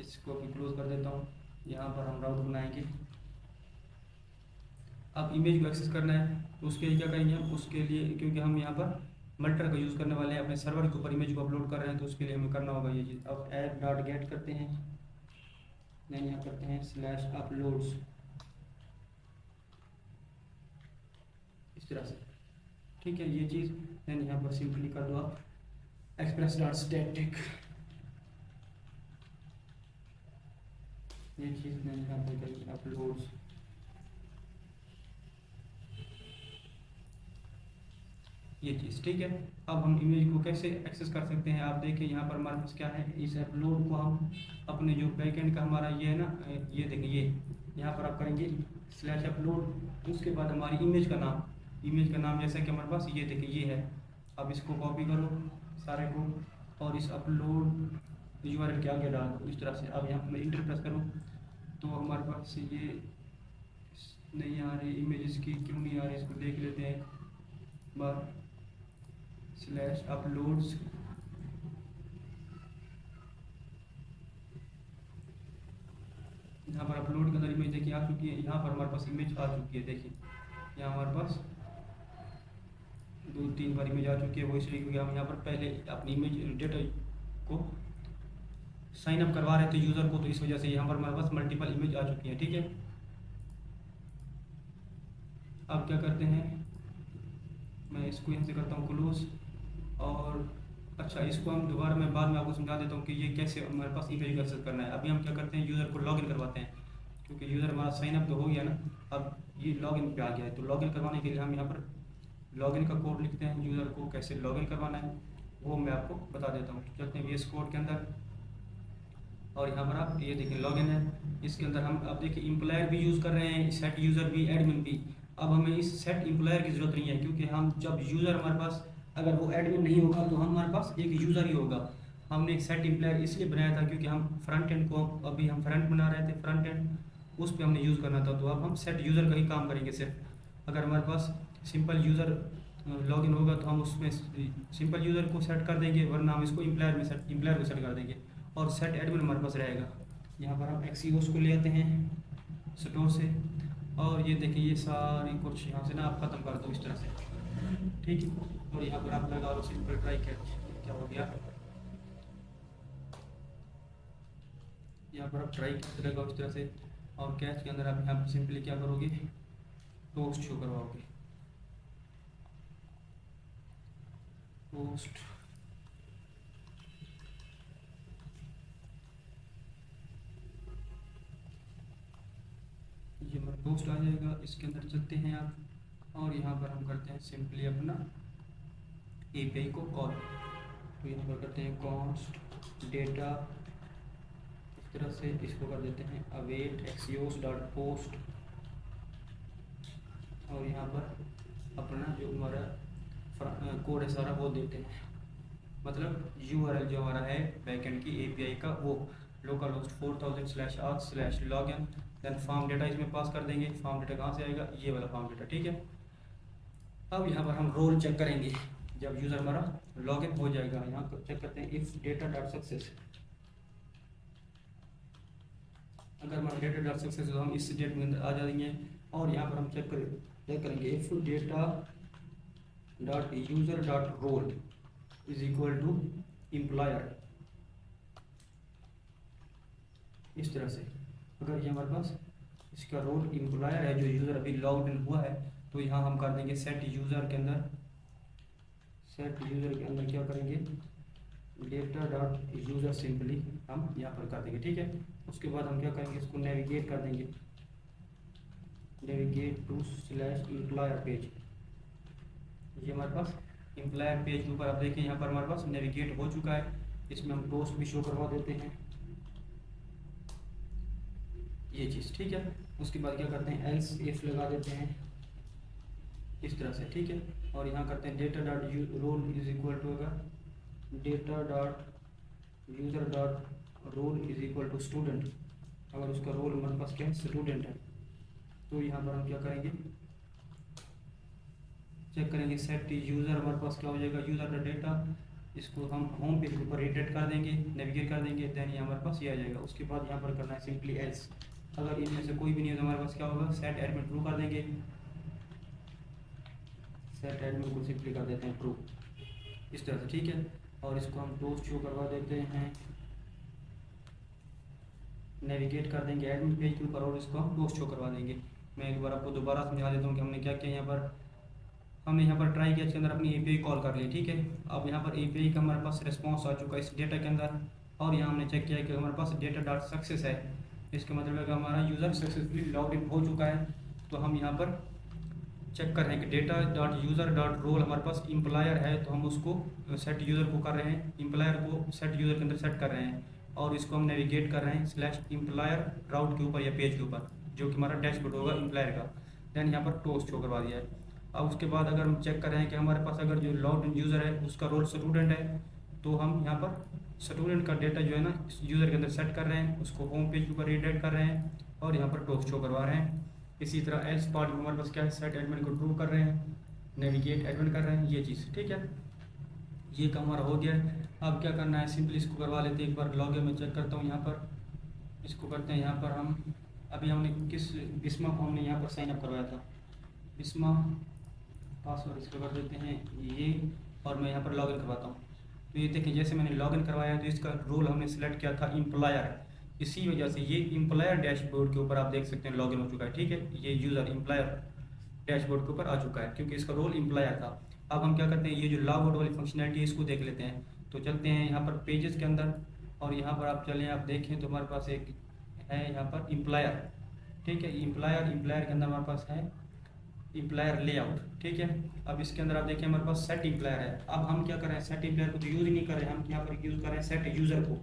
इसको भी क्लोज कर देता हूँ। यहाँ पर हम राउट बनाएंगे। अब इमेज को एक्सेस करना है तो उसके लिए क्या करेंगे हम, उसके लिए क्योंकि हम यहाँ पर मल्टर का यूज़ करने वाले हैं, अपने सर्वर के ऊपर इमेज को अपलोड कर रहे हैं, तो उसके लिए हमें करना होगा ये चीज़। अब app.get करते हैं, देन यहाँ करते हैं /uploads, इस तरह से, ठीक है ये चीज़। देन यहाँ पर सिंपली कर दो आप express.static, ये चीज़ मैंने यहाँ पर करी अपलोड्स। ये चीज़ ठीक है। अब हम इमेज को कैसे एक्सेस कर सकते हैं, आप देखिए यहाँ पर हमारे पास क्या है, इस अपलोड को हम अपने जो बैकएंड का हमारा ये है ना, ये देखिए ये यहाँ पर आप करेंगे /upload, उसके बाद हमारी इमेज का नाम जैसा कि हमारे पास ये देखिए ये है। अब इसको कॉपी करो सारे को और इस अपलोड URL के आगे डाल दो इस तरह से। अब यहाँ पर इंटर प्रेस करो तो हमारे पास ये नहीं आ रही इमेजेस की, क्यों नहीं आ रही, इसको देख लेते हैं बार /uploads, यहाँ पर अपलोड के अंदर इमेज देखिए आ चुकी है। यहाँ पर हमारे पास इमेज आ चुकी है, देखिए यहाँ हमारे पास 2-3 बार इमेज आ चुकी है। वो इसलिए क्योंकि हम यहाँ पर पहले अपनी इमेज डेटा को साइन अप करवा रहे थे यूज़र को, तो इस वजह से यहाँ पर हमारे पास मल्टीपल इमेज आ चुकी है, ठीक है। अब क्या करते हैं, मैं इसको यहाँ से करता हूँ क्लोज, और अच्छा इसको हम दोबारा मैं बाद में आपको समझा देता हूँ कि ये कैसे हमारे पास इमेज को एक्सेस करना है। अभी हम क्या करते हैं, यूज़र को लॉगिन करवाते हैं, क्योंकि यूज़र हमारा साइन अप तो हो गया ना, अब ये लॉगिन पे आ गया है। तो लॉगिन करवाने के लिए हम यहाँ पर लॉगिन का कोड लिखते हैं, यूज़र को कैसे लॉगिन करवाना है वो मैं आपको बता देता हूँ। तो चलते हैं VS कोड के अंदर, और यहाँ पर आप ये देखिए लॉगिन है, इसके अंदर हम अब देखिए एम्प्लॉयर भी यूज़ कर रहे हैं, सेट यूज़र भी, एडमिन भी। अब हमें इस सेट एम्प्लॉयर की ज़रूरत नहीं है, क्योंकि हम जब यूज़र हमारे पास अगर वो एडमिन नहीं होगा तो हमारे पास एक यूज़र ही होगा। हमने एक सेट एम्प्लॉयर इसलिए बनाया था क्योंकि हम फ्रंट एंड को, अभी हम फ्रंट बना रहे थे, फ्रंट एंड उस पर हमने यूज़ करना था। तो अब हम सेट यूज़र का ही काम करेंगे सिर्फ। अगर हमारे पास सिंपल यूज़र लॉगिन होगा तो हम उसमें सिंपल यूज़र को सेट कर देंगे, वरना हम इसको एम्प्लॉयर में सेट, एम्प्लॉयर को सेट कर देंगे और सेट एडमिन हमारे पास रहेगा। यहाँ पर हम एक्सीओस को ले आते हैं स्टोर से, और ये देखिए ये सारी कुछ यहाँ से ना आप ख़त्म कर दो इस तरह से, ठीक है। और यहाँ पर आप लगा लो सिंपल ट्राई कैच, क्या हो गया, यहाँ पर आप ट्राई कैच लगाओ इस तरह से, और कैच के अंदर आप यहाँ पर सिंपली क्या करोगे, पोस्ट शो करवाओगे, पोस्ट, ये हमारा पोस्ट आ जाएगा। इसके अंदर चलते हैं आप, और यहाँ पर हम करते हैं सिंपली अपना API को कॉल। तो यहाँ पर करते हैं कॉन्स्ट डेटा, इस तरह से इसको कर देते हैं अवेट एक्सियोस डॉट पोस्ट, और यहाँ पर अपना जो हमारा कोड है सारा वो देते हैं, मतलब URL जो हमारा है बैकएंड की API का, वो localhost 4000/auth/login, then form data इसमें पास कर देंगे। फॉर्म डेटा कहाँ से आएगा, ये वाला फॉर्म डेटा, ठीक है। अब यहाँ पर हम रोल चेक करेंगे जब यूज़र हमारा लॉगिन हो जाएगा। यहाँ पर चेक करते हैं इफ़ डेटा डॉट सक्सेस, अगर हमारा डेटा डॉट सक्सेस तो हम इस डेट में अंदर आ जाएंगे। और यहाँ पर हम चेक करेंगे if data dot user dot role is equal to employer, इस तरह से। अगर ये हमारे पास इसका रोल एम्प्लॉयर है, जो यूज़र अभी लॉग इन हुआ है, तो यहाँ हम कर देंगे सेट यूज़र के अंदर, सेट यूज़र के अंदर क्या करेंगे, डेटा डॉट यूज़र सिंपली हम यहाँ पर कर देंगे, ठीक है। उसके बाद हम क्या करेंगे, इसको नेविगेट कर देंगे, नेविगेट टू /एम्प्लॉयर पेज। ये हमारे पास एम्प्लॉयर पेज के ऊपर आप देखिए यहाँ पर हमारे पास नेविगेट हो चुका है। इसमें हम पोस्ट भी शो करवा देते हैं, ये चीज़, ठीक है। उसके बाद क्या करते हैं, एल्स इफ लगा देते हैं इस तरह से, ठीक है। और यहाँ करते हैं data dot role is equal to, अगर data dot user dot role is equal to student, अगर उसका रोल हमारे पास क्या है, स्टूडेंट है, तो यहाँ पर हम क्या करेंगे, चेक करेंगे सेट यूज़र हमारे पास क्या हो जाएगा, यूज़र का डेटा, इसको हम होम पेज के ऊपर रिडायरेक्ट कर देंगे, नेविगेट कर देंगे, देन ये हमारे पास ये आ जाएगा। उसके बाद यहाँ पर करना है सिंपली एल्स, अगर इनमें से कोई भी नहीं है तो हमारे पास क्या होगा, सेट एडमिन ट्रू कर देंगे, सेट एडमिन को सिंपली कर देते हैं ट्रू, इस तरह से, ठीक है। और इसको हम पोस्ट शो करवा देते हैं, नेविगेट कर देंगे एडमिन पेज के ऊपर, और इसको हम पोस्ट शो करवा देंगे। मैं एक बार आपको दोबारा समझा देता हूँ कि हमने क्या किया। यहाँ पर हमने यहाँ पर ट्राई किया, इसके अंदर अपनी API कॉल कर ली, ठीक है। अब यहाँ पर API का हमारे पास रिस्पॉन्स आ चुका है इस डेटा के अंदर, और यहाँ हमने चेक किया कि हमारे पास डेटा डॉट सक्सेस है, इसका मतलब है कि हमारा यूज़र सक्सेसफुली लॉग इन हो चुका है। तो हम यहाँ पर चेक कर रहे हैं कि data dot user dot role हमारे पास एम्प्लॉयर है, तो हम उसको सेट यूज़र को कर रहे हैं, एम्प्लॉयर को सेट यूज़र के अंदर सेट कर रहे हैं, और इसको हम नेविगेट कर रहे हैं /एम्प्लॉयर राउट के ऊपर या पेज के ऊपर, जो कि हमारा डैशबोर्ड होगा एम्प्लॉयर का। देन यहाँ पर पोस्ट शो करवा दिया है। अब उसके बाद अगर हम चेक कर रहे हैं कि हमारे पास अगर जो लॉग इन यूज़र है उसका रोल स्टूडेंट है, तो हम यहाँ पर स्टूडेंट का डेटा जो है ना यूज़र के अंदर सेट कर रहे हैं, उसको होम पेज के ऊपर रिडायरेक्ट कर रहे हैं, और यहाँ पर पोस्ट शो करवा रहे हैं। इसी तरह एल्स पार्ट में हमारे पास क्या है, सेट एडमिन को ट्रू कर रहे हैं, नेविगेट एडमिन कर रहे हैं, ये चीज़, ठीक है। ये काम हमारा हो गया है। अब क्या करना है, सिंपली इसको करवा लेते हैं। एक बार लॉग इन में चेक करता हूँ, यहाँ पर इसको करते हैं। यहाँ पर हम अभी हमने किस बिस्मा को हमने यहाँ पर साइन अप करवाया था, बिस्मा पासवर्ड इसको कर देते हैं ये, और मैं यहाँ पर लॉगिन करवाता हूँ। तो ये देखिए जैसे मैंने लॉगिन करवाया तो इसका रोल हमने सेलेक्ट किया था एम्प्लॉयर, इसी वजह से ये एम्प्लॉयर डैशबोर्ड के ऊपर आप देख सकते हैं लॉगिन हो चुका है, ठीक है। ये यूज़र एम्प्लॉयर डैशबोर्ड के ऊपर आ चुका है क्योंकि इसका रोल एम्प्लॉयर था। अब हम क्या करते हैं, ये जो लॉग आउट वाली फंक्शनैलिटी है इसको देख लेते हैं। तो चलते हैं यहाँ पर पेजेस के अंदर, और यहाँ पर आप चलें, आप देखें तो हमारे पास एक है यहाँ पर एम्प्लॉयर, ठीक है। एम्प्लॉयर के अंदर हमारे पास है इम्प्लायर लेआउट, ठीक है। अब इसके अंदर आप देखिए हमारे पास सेट इम्प्लायर है। अब हम क्या कर रहे हैं, सेट इम्प्लायर को तो यूज़ ही नहीं कर रहे हैं, हम यहाँ पर यूज़ कर रहे हैं सेट यूज़र को,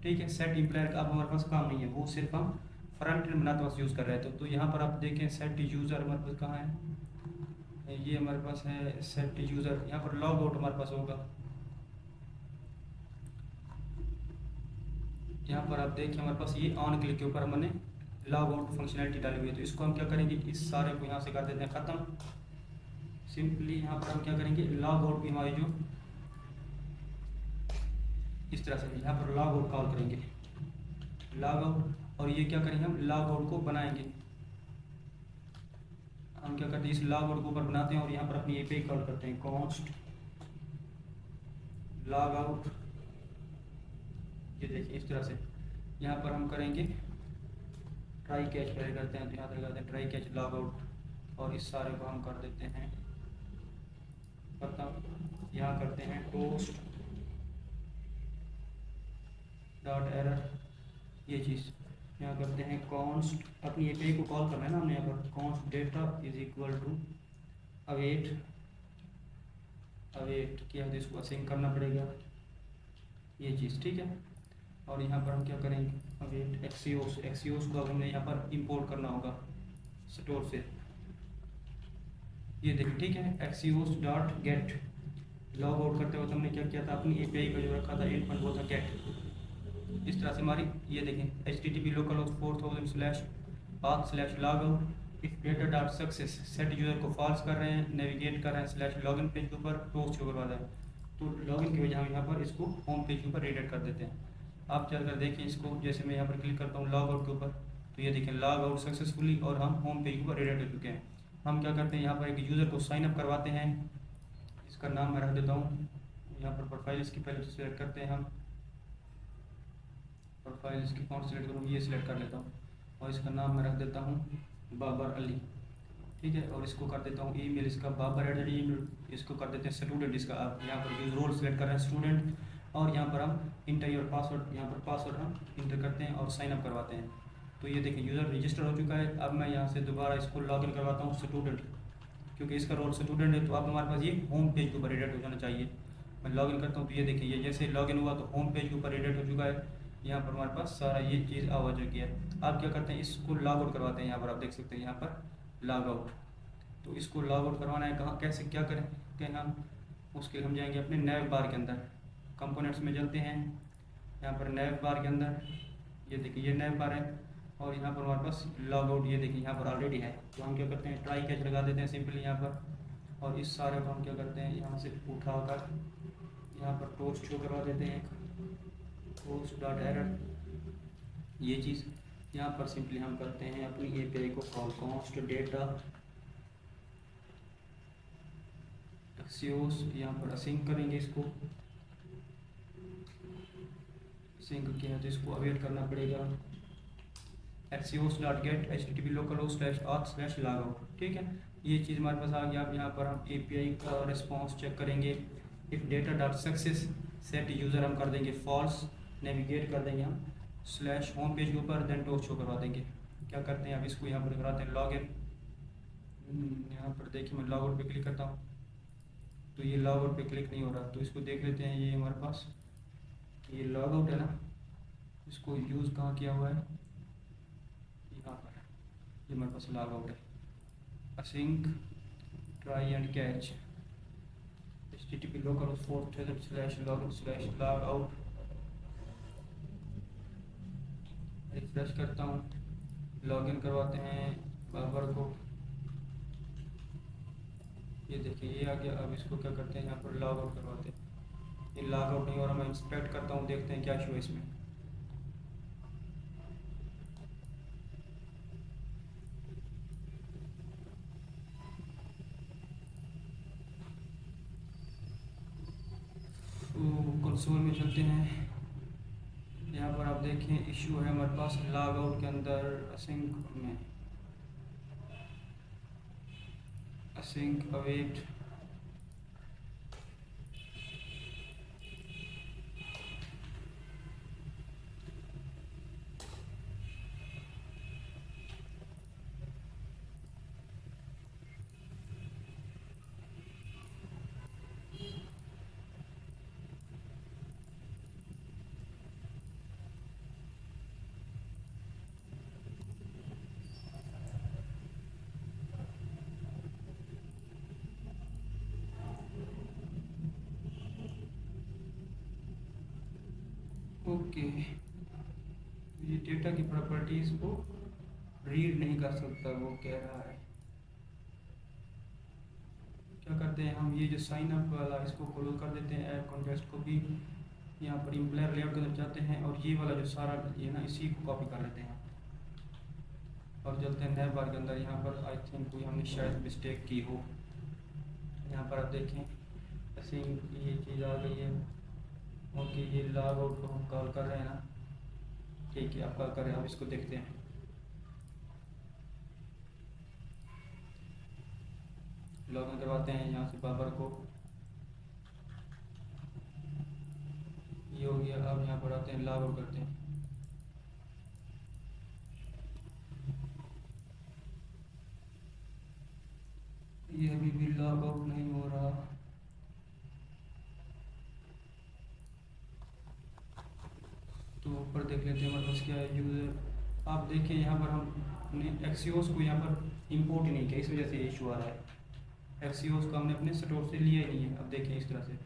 ठीक है। सेट इम्प्लायर का अब हमारे पास काम नहीं है, वो सिर्फ हम फ्रंट एंड बनाते वक्त यूज़ कर रहे थे। तो यहाँ पर आप देखें सेट यूज़र हमारे पास कहाँ है, ये हमारे पास है सेट यूज़र। यहाँ पर लॉग आउट हमारे पास होगा, यहाँ पर आप देखिए हमारे पास ये ऑन क्लिक के ऊपर हमने लॉग आउट फंक्शनलिटी डाली हुई है। तो इसको हम क्या करेंगे, इस सारे को यहाँ से कर देते हैं ख़त्म। सिंपली यहाँ पर हम क्या करेंगे, लॉग आउट की हमारी जो इस तरह से यहाँ पर लॉग आउट कॉल करेंगे, लॉग आउट। और ये क्या करेंगे, हम लॉग आउट को बनाएंगे। हम क्या करते हैं, इस लॉग आउट को ऊपर बनाते हैं और यहाँ पर अपनी एपीआई कॉल करते हैं, कॉन्स्ट लॉग आउट। ये देखिए इस तरह से यहाँ पर हम करेंगे ट्राई कैच पहले करते हैं, तो यहाँ पर करते हैं ट्राई कैच लॉग आउट और इस सारे को हम कर देते हैं खत्म। यहाँ करते हैं पोस्ट डॉट एरर, ये चीज़ यहाँ करते हैं कॉन्स्ट, अपनी एपीआई को कॉल करना है ना हमने, यहाँ पर const data is equal to await, await किया तो इसको असाइन करना पड़ेगा ये चीज़, ठीक है। और यहाँ पर हम क्या करेंगे, अवेट एक्सियोस, एक्सियोस को अब हमें यहाँ पर इंपोर्ट करना होगा स्टोर से, ये देखिए, ठीक है। Axios dot gate, log out करते वक्त हमने क्या किया था, अपनी एपीआई का जो रखा था एंड पॉइंट वो था गेट। इस तरह से हमारी ये देखें http localhost 4000/path/logout if data dot success, set user को फॉल्स कर रहे हैं, नेविगेट कर रहे हैं स्लैश लॉगिन पेज के ऊपर, टोस्ट के ऊपर है, तो लॉगिन की वजह हम यहाँ पर इसको होम पेज के ऊपर रीडायरेक्ट कर देते हैं। आप चलकर देखिए इसको, जैसे मैं यहाँ पर क्लिक करता हूँ लॉग आउट के ऊपर, तो ये देखें लॉग आउट सक्सेसफुली और हम होम पेज के ऊपर रीडायरेक्ट हो चुके हैं। हम क्या करते हैं, यहाँ पर एक यूज़र को साइन अप करवाते हैं, इसका नाम मैं रख देता हूँ, यहाँ पर प्रोफाइल इसकी पहले सेलेक्ट करते हैं हम, प्रोफाइल इसकी कौन सेलेक्ट करूँ, ये सिलेक्ट कर लेता हूँ और इसका नाम मैं रख देता हूँ बाबर अली, ठीक है। और इसको कर देता हूँ ईमेल इसका babar@email, इसको कर देते हैं स्टूडेंट, इसका आप यहाँ पर यूज रोल सेलेक्ट कर रहे हैं स्टूडेंट, और यहाँ पर हम इंटर योर पासवर्ड, यहाँ पर पासवर्ड हम इंटर करते हैं और साइन अप करवाते हैं। तो ये देखिए यूज़र रजिस्टर हो चुका है। अब मैं यहाँ से दोबारा इसको लॉगिन करवाता हूँ स्टूडेंट, क्योंकि इसका रोल स्टूडेंट है, तो अब हमारे पास ये होम पेज के ऊपर रीडायरेक्ट हो जाना चाहिए। मैं लॉगिन करता हूँ तो ये देखिए, ये जैसे लॉगिन हुआ तो होम पेज के ऊपर रीडायरेक्ट हो चुका है। यहाँ पर हमारे पास सारा ये चीज़ आ चुकी है। आप क्या करते हैं, इसको लॉग आउट करवाते हैं, यहाँ पर आप देख सकते हैं यहाँ पर लॉग आउट। तो इसको लॉग आउट करवाना है कहाँ, कैसे क्या करें कि हम उसके हम जाएंगे अपने नैव बार के अंदर, कंपोनेंट्स में चलते हैं, यहाँ पर नैव बार के अंदर ये देखिए ये नैव बार है, और यहाँ पर हमारे पास लॉग आउट ये देखिए यहाँ पर ऑलरेडी है। तो हम क्या करते हैं, ट्राई कैच लगा देते हैं सिंपली यहाँ पर, और इस सारे को हम क्या करते हैं यहाँ से उठाकर यहाँ पर टोस्ट शो करवा देते हैं, टोस्ट डॉट एरर, ये चीज़ यहाँ पर सिंपली हम करते हैं अपनी एपीआई को कॉल, कॉन्स्ट डेटा एक्सियोस, यहाँ पर असिंक करेंगे इसको, सिंक किया तो इसको अवेट करना पड़ेगा Axios dot gate http localhost/auth/logout, ठीक है। ये चीज़ हमारे पास आ गया। अब यहाँ पर हम एपीआई का रिस्पॉन्स चेक करेंगे, if data dot success set user हम कर देंगे फॉल्स, नेविगेट कर देंगे हम स्लैश होम पेज के ऊपर, देन टोस्ट शो करवा देंगे। क्या करते हैं अब इसको यहाँ पर कराते हैं लॉग इन, यहाँ पर देखिए मैं लॉग आउट पे क्लिक करता हूँ तो ये लॉग आउट पे क्लिक नहीं हो रहा, तो इसको देख लेते हैं। ये हमारे पास ये लॉग आउट है ना, इसको यूज़ कहाँ किया हुआ है, यहाँ पर ये हमारे पास लॉग आउट है, async try and catch http localhost 4000/login/logout, refresh करता हूँ, लॉगिन करवाते हैं बाबर को, ये देखिए ये आ गया। अब इसको क्या करते हैं यहाँ पर लॉग आउट करवाते हैं, ये लॉग आउट नहीं हो रहा, मैं इंस्पेक्ट करता हूँ, देखते हैं क्या इशू है इसमें। तो कंसोल में चलते हैं, यहाँ पर आप देखें इशू है हमारे पास लॉग आउट के अंदर, असिंक में असिंक अवेट, ओके, ये डेटा की प्रॉपर्टीज को रीड नहीं कर सकता वो कह रहा है। क्या करते हैं हम, ये जो साइन अप वाला इसको क्लोज कर देते हैं, ऐड कॉन्टेक्स्ट को भी यहाँ पर एम्प्लॉयर लेआउट के अंदर जाते हैं और ये वाला जो सारा ये ना इसी को कॉपी कर लेते हैं और चलते हैं नए बार के अंदर। यहाँ पर आई थिंक कोई हमने शायद मिस्टेक की हो। यहाँ पर आप देखें ऐसे ये चीज़ आ गई है। ओके, ये लॉग आउट को हम कॉल कर रहे हैं ना, ठीक है आप कॉल कर रहे हैं। अब इसको देखते हैं, लॉगिन करवाते हैं यहाँ से बाबर को, ये हो गया। अब यहाँ पर आते हैं लॉग आउट करते हैं, ये अभी भी लॉग आउट नहीं हो रहा। तो ऊपर देख लेते हैं हमारे पास क्या है यूज़र। आप देखिए यहाँ पर हमने एक्सियोस को यहाँ पर इंपोर्ट ही नहीं किया, इस वजह से इशू आ रहा है। एक्सियोस को हमने अपने स्टोर से लिया ही नहीं है। अब देखिए इस तरह से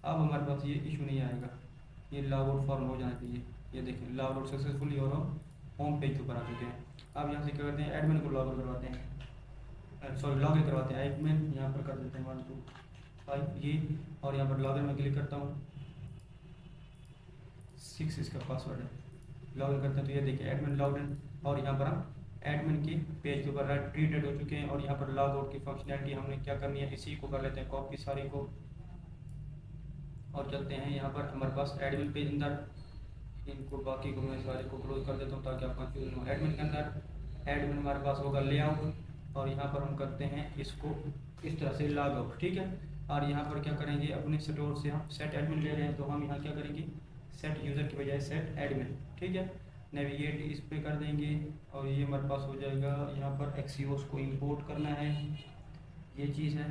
अब हमारे पास ये इशू नहीं आएगा। ये लॉग आउट फॉर्म हो जाना चाहिए। ये देखिए लॉग आउट सक्सेसफुली और हम होम पेज के ऊपर आ चुके हैं। अब यहाँ से क्या करते हैं, एडमिन को लॉग आउट करवाते हैं, सॉरी लॉग इन करवाते हैं। एडमिन यहाँ पर कर देते हैं 1 2 5 ये, और यहाँ पर लॉग इन में क्लिक करता हूँ, 6 इसका पासवर्ड है। लॉग इन करते हैं तो ये देखिए एडमिन लॉग इन, और यहाँ पर हम एडमिन के पेज के ऊपर ट्रीटेड हो चुके हैं। और यहाँ पर लॉग आउट की फंक्शनैलिटी हमने क्या करनी है, इसी को कर लेते हैं कॉपी सारी को, और चलते हैं यहाँ पर हमारे पास एडमिन पेज अंदर। इनको बाकी को मैं सारे को क्लोज कर देता हूँ ताकि आप कंफ्यूज हो। एडमिन के अंदर एडमिन हमारे पास होगा लेआउट, और यहाँ पर हम करते हैं इसको इस तरह से लॉग आउट, ठीक है। और यहाँ पर क्या करेंगे, अपने स्टोर से हम सेट एडमिन ले रहे हैं तो हम यहाँ क्या करेंगे, सेट यूज़र की बजाय सेट एडमिन, ठीक है। नेविगेट इस पे कर देंगे और ये हमारे पास हो जाएगा। यहाँ पर एक्सियोस को इंपोर्ट करना है, ये चीज़ है।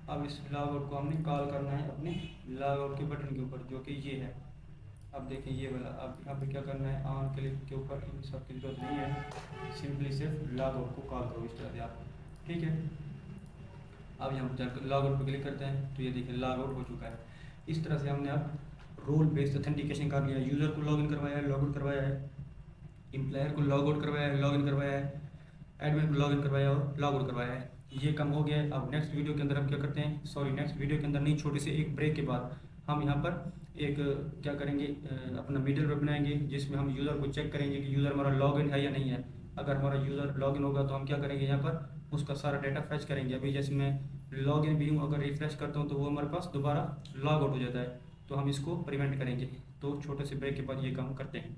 अब इस लॉग आउट को हमने कॉल करना है अपने लॉग आउट के बटन के ऊपर जो कि ये है। अब देखिए ये वाला, अब यहाँ पे क्या करना है, ऑन क्लिक के ऊपर इन सब की जरूरत नहीं है, सिंपली सिर्फ लॉग आउट को कॉल करो इस तरह से आप, ठीक है। अब यहाँ पर लॉग आउट पर क्लिक करते हैं तो ये देखिए लॉग आउट हो चुका है। इस तरह से हमने अब रोल बेस्ड ऑथेंटिकेशन कर लिया। यूज़र को लॉगिन करवाया है, लॉग आउट करवाया है, एम्प्लॉयर को लॉग आउट करवाया है, लॉगिन करवाया है, एडमिन को लॉगिन करवाया और लॉग आउट करवाया है। ये काम हो गया है। अब नेक्स्ट वीडियो के अंदर हम क्या करते हैं, सॉरी नेक्स्ट वीडियो के अंदर नहीं, छोटे से एक ब्रेक के बाद हम यहाँ पर एक क्या करेंगे, अपना मिडल वेब बनाएंगे जिसमें हम यूज़र को चेक करेंगे कि यूज़र हमारा लॉगिन है या नहीं है। अगर हमारा यूज़र लॉगिन होगा तो हम क्या करेंगे, यहाँ पर उसका सारा डाटा फैच करेंगे। अभी जैसे मैं लॉगिन भी हूँ, अगर रिफ्रेश करता हूँ तो वो हमारे पास दोबारा लॉग आउट हो जाता है, तो हम इसको प्रिवेंट करेंगे। तो छोटे से ब्रेक के बाद ये काम करते हैं।